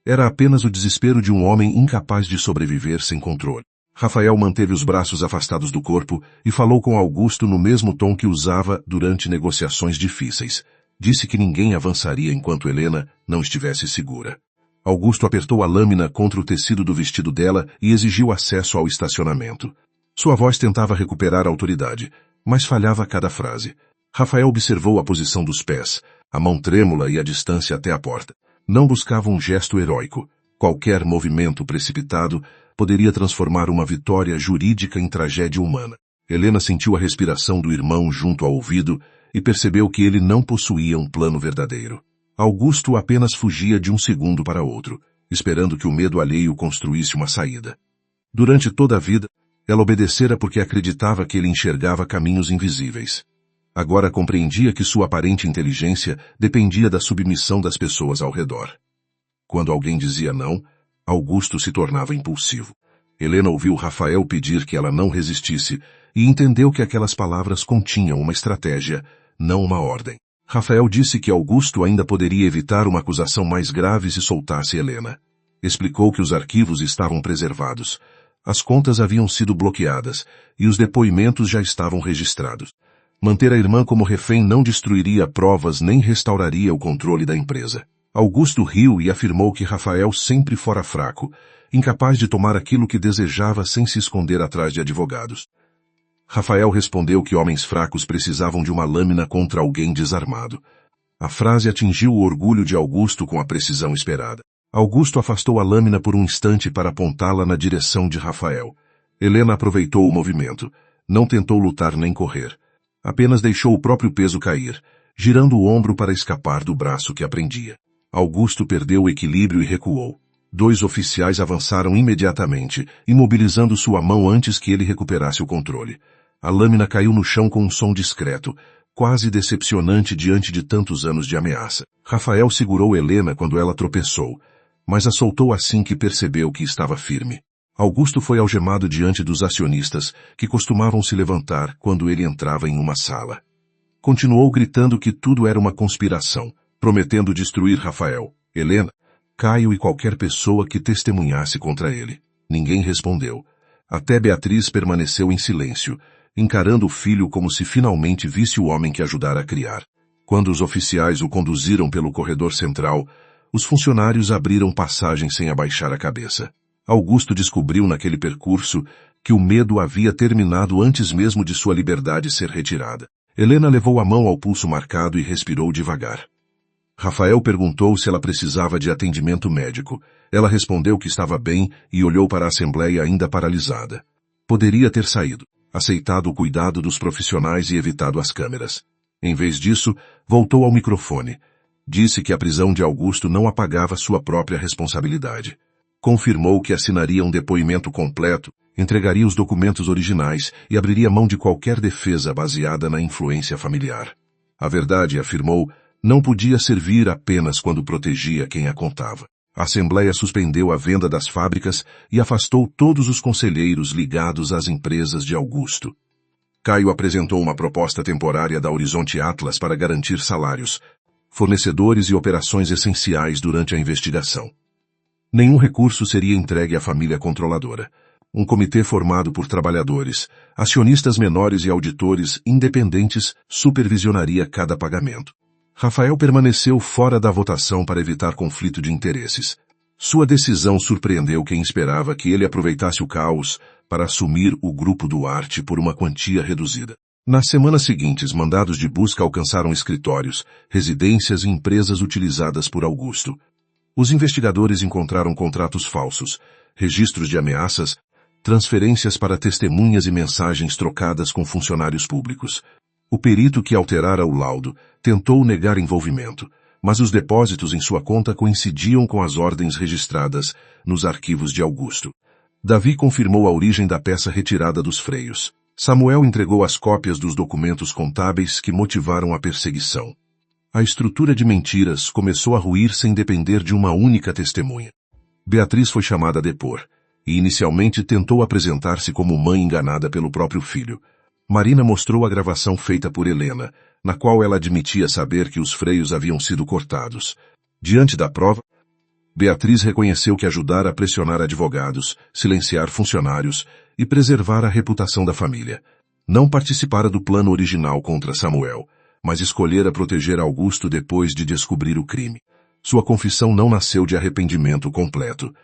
Era apenas o desespero de um homem incapaz de sobreviver sem controle. Rafael manteve os braços afastados do corpo e falou com Augusto no mesmo tom que usava durante negociações difíceis. Disse que ninguém avançaria enquanto Helena não estivesse segura. Augusto apertou a lâmina contra o tecido do vestido dela e exigiu acesso ao estacionamento. Sua voz tentava recuperar a autoridade, mas falhava a cada frase. Rafael observou a posição dos pés, a mão trêmula e a distância até a porta. Não buscava um gesto heróico. Qualquer movimento precipitado poderia transformar uma vitória jurídica em tragédia humana. Helena sentiu a respiração do irmão junto ao ouvido e percebeu que ele não possuía um plano verdadeiro. Augusto apenas fugia de um segundo para outro, esperando que o medo alheio construísse uma saída. Durante toda a vida, ela obedecera porque acreditava que ele enxergava caminhos invisíveis. Agora compreendia que sua aparente inteligência dependia da submissão das pessoas ao redor. Quando alguém dizia não, Augusto se tornava impulsivo. Helena ouviu Rafael pedir que ela não resistisse e entendeu que aquelas palavras continham uma estratégia, não uma ordem. Rafael disse que Augusto ainda poderia evitar uma acusação mais grave se soltasse Helena. Explicou que os arquivos estavam preservados, as contas haviam sido bloqueadas e os depoimentos já estavam registrados. Manter a irmã como refém não destruiria provas nem restauraria o controle da empresa. Augusto riu e afirmou que Rafael sempre fora fraco, incapaz de tomar aquilo que desejava sem se esconder atrás de advogados. Rafael respondeu que homens fracos precisavam de uma lâmina contra alguém desarmado. A frase atingiu o orgulho de Augusto com a precisão esperada. Augusto afastou a lâmina por um instante para apontá-la na direção de Rafael. Helena aproveitou o movimento. Não tentou lutar nem correr. Apenas deixou o próprio peso cair, girando o ombro para escapar do braço que a prendia. Augusto perdeu o equilíbrio e recuou. 2 oficiais avançaram imediatamente, imobilizando sua mão antes que ele recuperasse o controle. A lâmina caiu no chão com um som discreto, quase decepcionante diante de tantos anos de ameaça. Rafael segurou Helena quando ela tropeçou, mas a soltou assim que percebeu que estava firme. Augusto foi algemado diante dos acionistas, que costumavam se levantar quando ele entrava em uma sala. Continuou gritando que tudo era uma conspiração, prometendo destruir Rafael, Helena, Caio e qualquer pessoa que testemunhasse contra ele. Ninguém respondeu. Até Beatriz permaneceu em silêncio, encarando o filho como se finalmente visse o homem que ajudara a criar. Quando os oficiais o conduziram pelo corredor central, os funcionários abriram passagem sem abaixar a cabeça. Augusto descobriu naquele percurso que o medo havia terminado antes mesmo de sua liberdade ser retirada. Helena levou a mão ao pulso marcado e respirou devagar. Rafael perguntou se ela precisava de atendimento médico. Ela respondeu que estava bem e olhou para a assembleia ainda paralisada. Poderia ter saído, aceitado o cuidado dos profissionais e evitado as câmeras. Em vez disso, voltou ao microfone. Disse que a prisão de Augusto não apagava sua própria responsabilidade. Confirmou que assinaria um depoimento completo, entregaria os documentos originais e abriria mão de qualquer defesa baseada na influência familiar. A verdade, afirmou, não podia servir apenas quando protegia quem a contava. A Assembleia suspendeu a venda das fábricas e afastou todos os conselheiros ligados às empresas de Augusto. Caio apresentou uma proposta temporária da Horizonte Atlas para garantir salários, fornecedores e operações essenciais durante a investigação. Nenhum recurso seria entregue à família controladora. Um comitê formado por trabalhadores, acionistas menores e auditores independentes supervisionaria cada pagamento. Rafael permaneceu fora da votação para evitar conflito de interesses. Sua decisão surpreendeu quem esperava que ele aproveitasse o caos para assumir o Grupo Duarte por uma quantia reduzida. Nas semanas seguintes, mandados de busca alcançaram escritórios, residências e empresas utilizadas por Augusto. Os investigadores encontraram contratos falsos, registros de ameaças, transferências para testemunhas e mensagens trocadas com funcionários públicos. O perito que alterara o laudo tentou negar envolvimento, mas os depósitos em sua conta coincidiam com as ordens registradas nos arquivos de Augusto. Davi confirmou a origem da peça retirada dos freios. Samuel entregou as cópias dos documentos contábeis que motivaram a perseguição. A estrutura de mentiras começou a ruir sem depender de uma única testemunha. Beatriz foi chamada a depor, e inicialmente tentou apresentar-se como mãe enganada pelo próprio filho. Marina mostrou a gravação feita por Helena, na qual ela admitia saber que os freios haviam sido cortados. Diante da prova, Beatriz reconheceu que ajudara a pressionar advogados, silenciar funcionários e preservar a reputação da família. Não participara do plano original contra Samuel, mas escolhera proteger Augusto depois de descobrir o crime. Sua confissão não nasceu de arrependimento completo.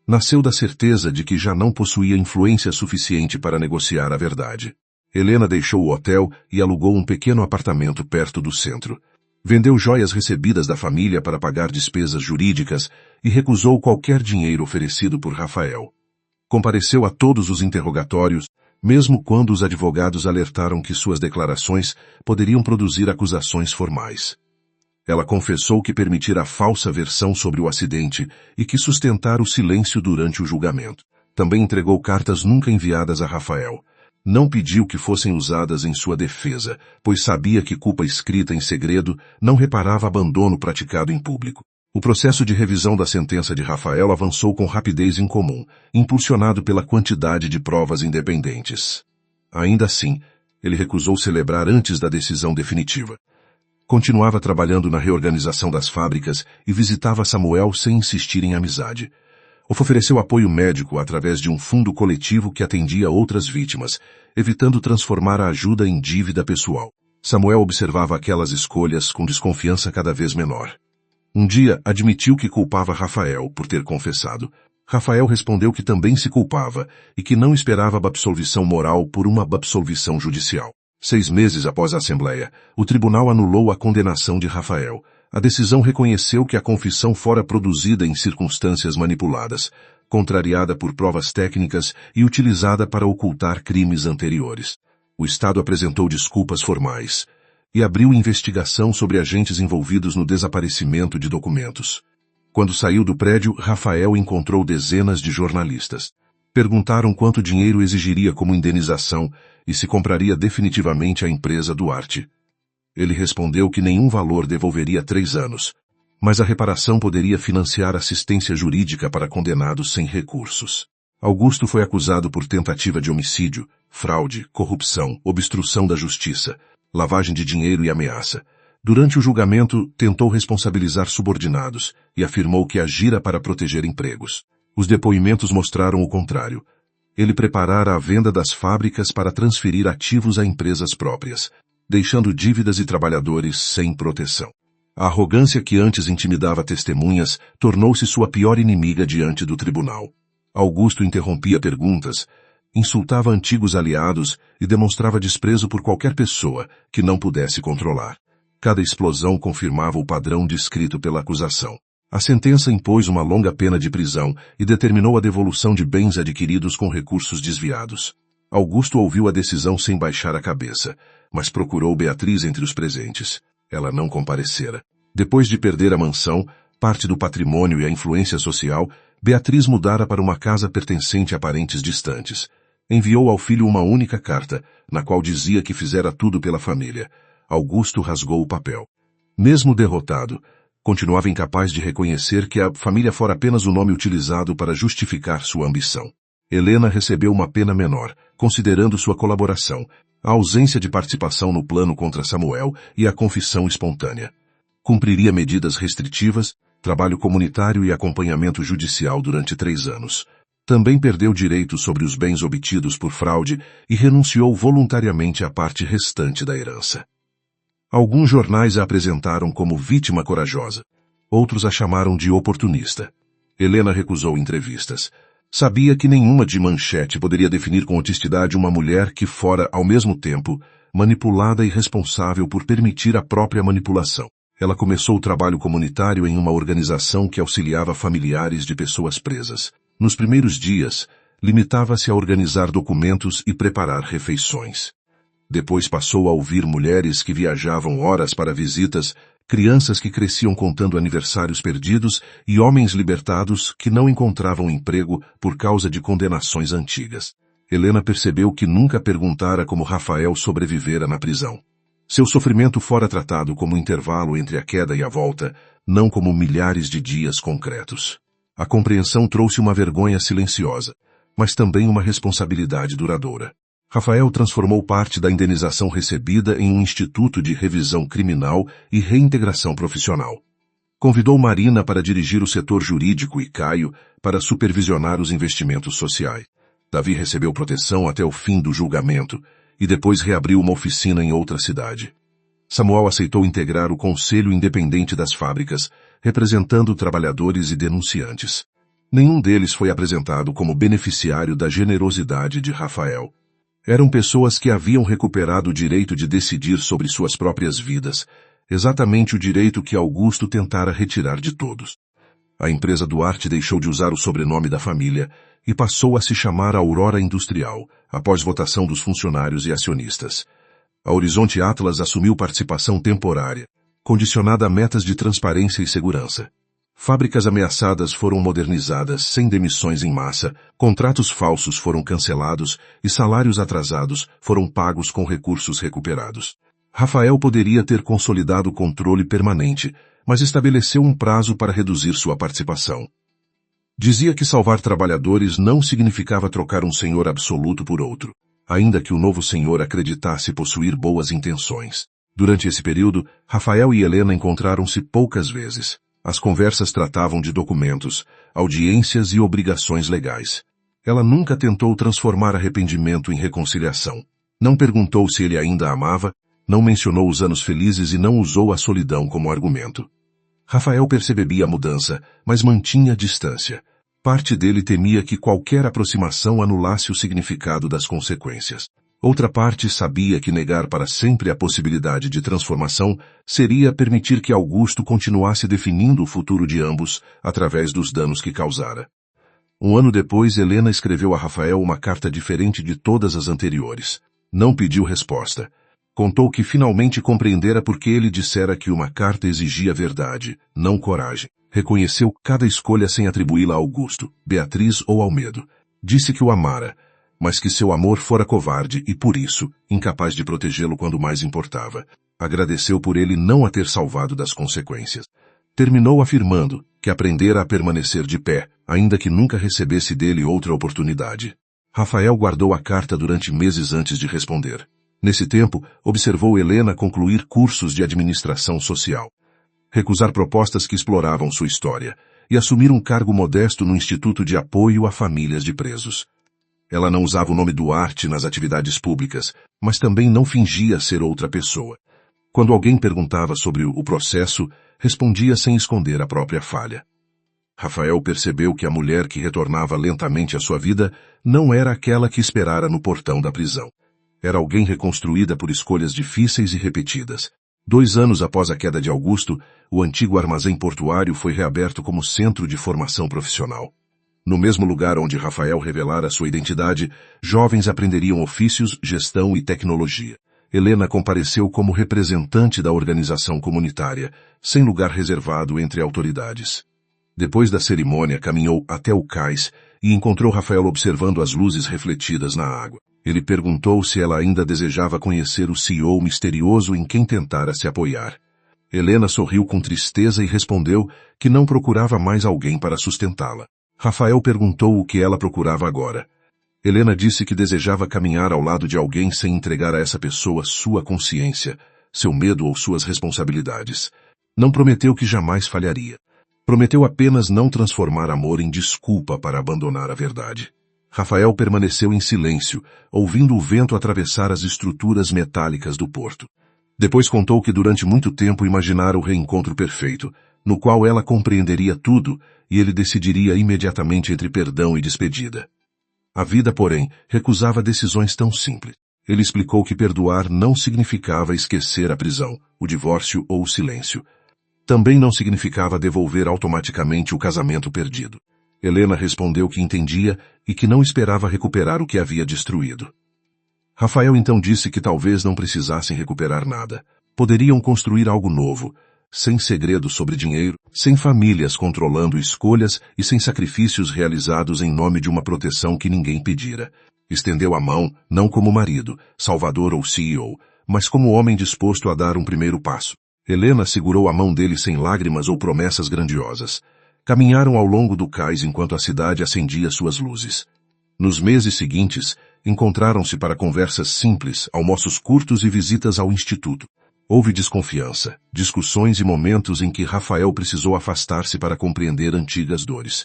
Nasceu da certeza de que já não possuía influência suficiente para negociar a verdade. Helena deixou o hotel e alugou um pequeno apartamento perto do centro. Vendeu joias recebidas da família para pagar despesas jurídicas e recusou qualquer dinheiro oferecido por Rafael. Compareceu a todos os interrogatórios, mesmo quando os advogados alertaram que suas declarações poderiam produzir acusações formais. Ela confessou que permitira a falsa versão sobre o acidente e que sustentara o silêncio durante o julgamento. Também entregou cartas nunca enviadas a Rafael. Não pediu que fossem usadas em sua defesa, pois sabia que culpa escrita em segredo não reparava abandono praticado em público. O processo de revisão da sentença de Rafael avançou com rapidez incomum, impulsionado pela quantidade de provas independentes. Ainda assim, ele recusou celebrar antes da decisão definitiva. Continuava trabalhando na reorganização das fábricas e visitava Samuel sem insistir em amizade. Ofereceu apoio médico através de um fundo coletivo que atendia outras vítimas, evitando transformar a ajuda em dívida pessoal. Samuel observava aquelas escolhas com desconfiança cada vez menor. Um dia, admitiu que culpava Rafael por ter confessado. Rafael respondeu que também se culpava e que não esperava absolvição moral por uma absolvição judicial. 6 meses após a Assembleia, o tribunal anulou a condenação de Rafael. A decisão reconheceu que a confissão fora produzida em circunstâncias manipuladas, contrariada por provas técnicas e utilizada para ocultar crimes anteriores. O Estado apresentou desculpas formais e abriu investigação sobre agentes envolvidos no desaparecimento de documentos. Quando saiu do prédio, Rafael encontrou dezenas de jornalistas. Perguntaram quanto dinheiro exigiria como indenização e se compraria definitivamente a empresa Duarte. Ele respondeu que nenhum valor devolveria 3 anos, mas a reparação poderia financiar assistência jurídica para condenados sem recursos. Augusto foi acusado por tentativa de homicídio, fraude, corrupção, obstrução da justiça, lavagem de dinheiro e ameaça. Durante o julgamento, tentou responsabilizar subordinados e afirmou que agira para proteger empregos. Os depoimentos mostraram o contrário. Ele preparara a venda das fábricas para transferir ativos a empresas próprias, deixando dívidas e trabalhadores sem proteção. A arrogância que antes intimidava testemunhas tornou-se sua pior inimiga diante do tribunal. Augusto interrompia perguntas, insultava antigos aliados e demonstrava desprezo por qualquer pessoa que não pudesse controlar. Cada explosão confirmava o padrão descrito pela acusação. A sentença impôs uma longa pena de prisão e determinou a devolução de bens adquiridos com recursos desviados. Augusto ouviu a decisão sem baixar a cabeça, mas procurou Beatriz entre os presentes. Ela não comparecera. Depois de perder a mansão, parte do patrimônio e a influência social, Beatriz mudara para uma casa pertencente a parentes distantes. Enviou ao filho uma única carta, na qual dizia que fizera tudo pela família. Augusto rasgou o papel. Mesmo derrotado, continuava incapaz de reconhecer que a família fora apenas o nome utilizado para justificar sua ambição. Helena recebeu uma pena menor, considerando sua colaboração, a ausência de participação no plano contra Samuel e a confissão espontânea. Cumpriria medidas restritivas, trabalho comunitário e acompanhamento judicial durante 3 anos. Também perdeu direitos sobre os bens obtidos por fraude e renunciou voluntariamente à parte restante da herança. Alguns jornais a apresentaram como vítima corajosa. Outros a chamaram de oportunista. Helena recusou entrevistas. Sabia que nenhuma de manchete poderia definir com honestidade uma mulher que fora, ao mesmo tempo, manipulada e responsável por permitir a própria manipulação. Ela começou o trabalho comunitário em uma organização que auxiliava familiares de pessoas presas. Nos primeiros dias, limitava-se a organizar documentos e preparar refeições. Depois passou a ouvir mulheres que viajavam horas para visitas, crianças que cresciam contando aniversários perdidos e homens libertados que não encontravam emprego por causa de condenações antigas. Helena percebeu que nunca perguntara como Rafael sobrevivera na prisão. Seu sofrimento fora tratado como intervalo entre a queda e a volta, não como milhares de dias concretos. A compreensão trouxe uma vergonha silenciosa, mas também uma responsabilidade duradoura. Rafael transformou parte da indenização recebida em um instituto de revisão criminal e reintegração profissional. Convidou Marina para dirigir o setor jurídico e Caio para supervisionar os investimentos sociais. Davi recebeu proteção até o fim do julgamento e depois reabriu uma oficina em outra cidade. Samuel aceitou integrar o Conselho Independente das Fábricas, representando trabalhadores e denunciantes. Nenhum deles foi apresentado como beneficiário da generosidade de Rafael. Eram pessoas que haviam recuperado o direito de decidir sobre suas próprias vidas, exatamente o direito que Augusto tentara retirar de todos. A empresa Duarte deixou de usar o sobrenome da família e passou a se chamar Aurora Industrial, após votação dos funcionários e acionistas. A Horizonte Atlas assumiu participação temporária, condicionada a metas de transparência e segurança. Fábricas ameaçadas foram modernizadas sem demissões em massa, contratos falsos foram cancelados e salários atrasados foram pagos com recursos recuperados. Rafael poderia ter consolidado o controle permanente, mas estabeleceu um prazo para reduzir sua participação. Dizia que salvar trabalhadores não significava trocar um senhor absoluto por outro, ainda que o novo senhor acreditasse possuir boas intenções. Durante esse período, Rafael e Helena encontraram-se poucas vezes. As conversas tratavam de documentos, audiências e obrigações legais. Ela nunca tentou transformar arrependimento em reconciliação. Não perguntou se ele ainda a amava, não mencionou os anos felizes e não usou a solidão como argumento. Rafael percebia a mudança, mas mantinha distância. Parte dele temia que qualquer aproximação anulasse o significado das consequências. Outra parte sabia que negar para sempre a possibilidade de transformação seria permitir que Augusto continuasse definindo o futuro de ambos através dos danos que causara. Um ano depois, Helena escreveu a Rafael uma carta diferente de todas as anteriores. Não pediu resposta. Contou que finalmente compreendera porque ele dissera que uma carta exigia verdade, não coragem. Reconheceu cada escolha sem atribuí-la a Augusto, Beatriz ou ao medo. Disse que o amara, mas que seu amor fora covarde e, por isso, incapaz de protegê-lo quando mais importava. Agradeceu por ele não a ter salvado das consequências. Terminou afirmando que aprendera a permanecer de pé, ainda que nunca recebesse dele outra oportunidade. Rafael guardou a carta durante meses antes de responder. Nesse tempo, observou Helena concluir cursos de administração social, recusar propostas que exploravam sua história e assumir um cargo modesto no Instituto de Apoio a Famílias de Presos. Ela não usava o nome Duarte nas atividades públicas, mas também não fingia ser outra pessoa. Quando alguém perguntava sobre o processo, respondia sem esconder a própria falha. Rafael percebeu que a mulher que retornava lentamente à sua vida não era aquela que esperara no portão da prisão. Era alguém reconstruída por escolhas difíceis e repetidas. 2 anos após a queda de Augusto, o antigo armazém portuário foi reaberto como centro de formação profissional. No mesmo lugar onde Rafael revelara sua identidade, jovens aprenderiam ofícios, gestão e tecnologia. Helena compareceu como representante da organização comunitária, sem lugar reservado entre autoridades. Depois da cerimônia, caminhou até o cais e encontrou Rafael observando as luzes refletidas na água. Ele perguntou se ela ainda desejava conhecer o CEO misterioso em quem tentara se apoiar. Helena sorriu com tristeza e respondeu que não procurava mais alguém para sustentá-la. Rafael perguntou o que ela procurava agora. Helena disse que desejava caminhar ao lado de alguém sem entregar a essa pessoa sua consciência, seu medo ou suas responsabilidades. Não prometeu que jamais falharia. Prometeu apenas não transformar amor em desculpa para abandonar a verdade. Rafael permaneceu em silêncio, ouvindo o vento atravessar as estruturas metálicas do porto. Depois contou que durante muito tempo imaginara o reencontro perfeito, no qual ela compreenderia tudo e ele decidiria imediatamente entre perdão e despedida. A vida, porém, recusava decisões tão simples. Ele explicou que perdoar não significava esquecer a prisão, o divórcio ou o silêncio. Também não significava devolver automaticamente o casamento perdido. Helena respondeu que entendia e que não esperava recuperar o que havia destruído. Rafael então disse que talvez não precisassem recuperar nada. Poderiam construir algo novo, sem segredos sobre dinheiro, sem famílias controlando escolhas e sem sacrifícios realizados em nome de uma proteção que ninguém pedira. Estendeu a mão, não como marido, salvador ou CEO, mas como homem disposto a dar um primeiro passo. Helena segurou a mão dele sem lágrimas ou promessas grandiosas. Caminharam ao longo do cais enquanto a cidade acendia suas luzes. Nos meses seguintes, encontraram-se para conversas simples, almoços curtos e visitas ao instituto. Houve desconfiança, discussões e momentos em que Rafael precisou afastar-se para compreender antigas dores.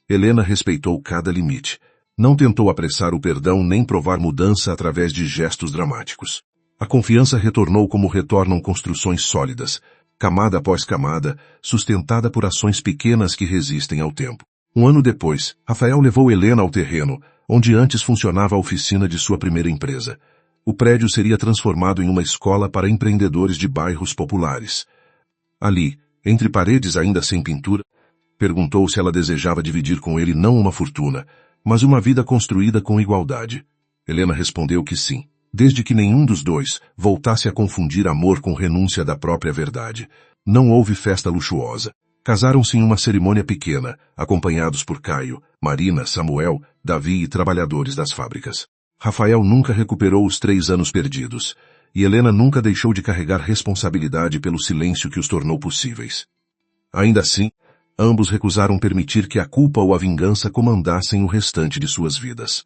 Helena respeitou cada limite. Não tentou apressar o perdão nem provar mudança através de gestos dramáticos. A confiança retornou como retornam construções sólidas, camada após camada, sustentada por ações pequenas que resistem ao tempo. 1 ano depois, Rafael levou Helena ao terreno, onde antes funcionava a oficina de sua primeira empresa. O prédio seria transformado em uma escola para empreendedores de bairros populares. Ali, entre paredes ainda sem pintura, perguntou se ela desejava dividir com ele não uma fortuna, mas uma vida construída com igualdade. Helena respondeu que sim, desde que nenhum dos dois voltasse a confundir amor com renúncia da própria verdade. Não houve festa luxuosa. Casaram-se em uma cerimônia pequena, acompanhados por Caio, Marina, Samuel, Davi e trabalhadores das fábricas. Rafael nunca recuperou os 3 anos perdidos, e Helena nunca deixou de carregar responsabilidade pelo silêncio que os tornou possíveis. Ainda assim, ambos recusaram permitir que a culpa ou a vingança comandassem o restante de suas vidas.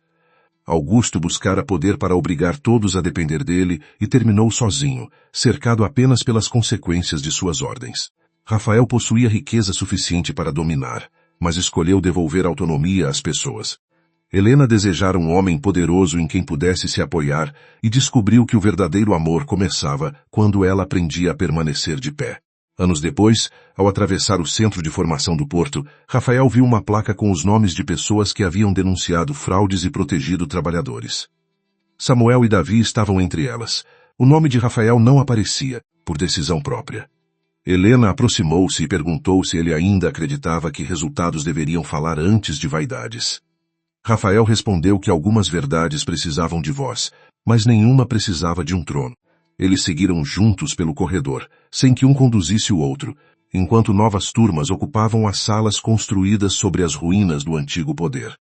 Augusto buscara poder para obrigar todos a depender dele e terminou sozinho, cercado apenas pelas consequências de suas ordens. Rafael possuía riqueza suficiente para dominar, mas escolheu devolver autonomia às pessoas. Helena desejara um homem poderoso em quem pudesse se apoiar e descobriu que o verdadeiro amor começava quando ela aprendia a permanecer de pé. Anos depois, ao atravessar o centro de formação do porto, Rafael viu uma placa com os nomes de pessoas que haviam denunciado fraudes e protegido trabalhadores. Samuel e Davi estavam entre elas. O nome de Rafael não aparecia, por decisão própria. Helena aproximou-se e perguntou se ele ainda acreditava que resultados deveriam falar antes de vaidades. Rafael respondeu que algumas verdades precisavam de voz, mas nenhuma precisava de um trono. Eles seguiram juntos pelo corredor, sem que um conduzisse o outro, enquanto novas turmas ocupavam as salas construídas sobre as ruínas do antigo poder.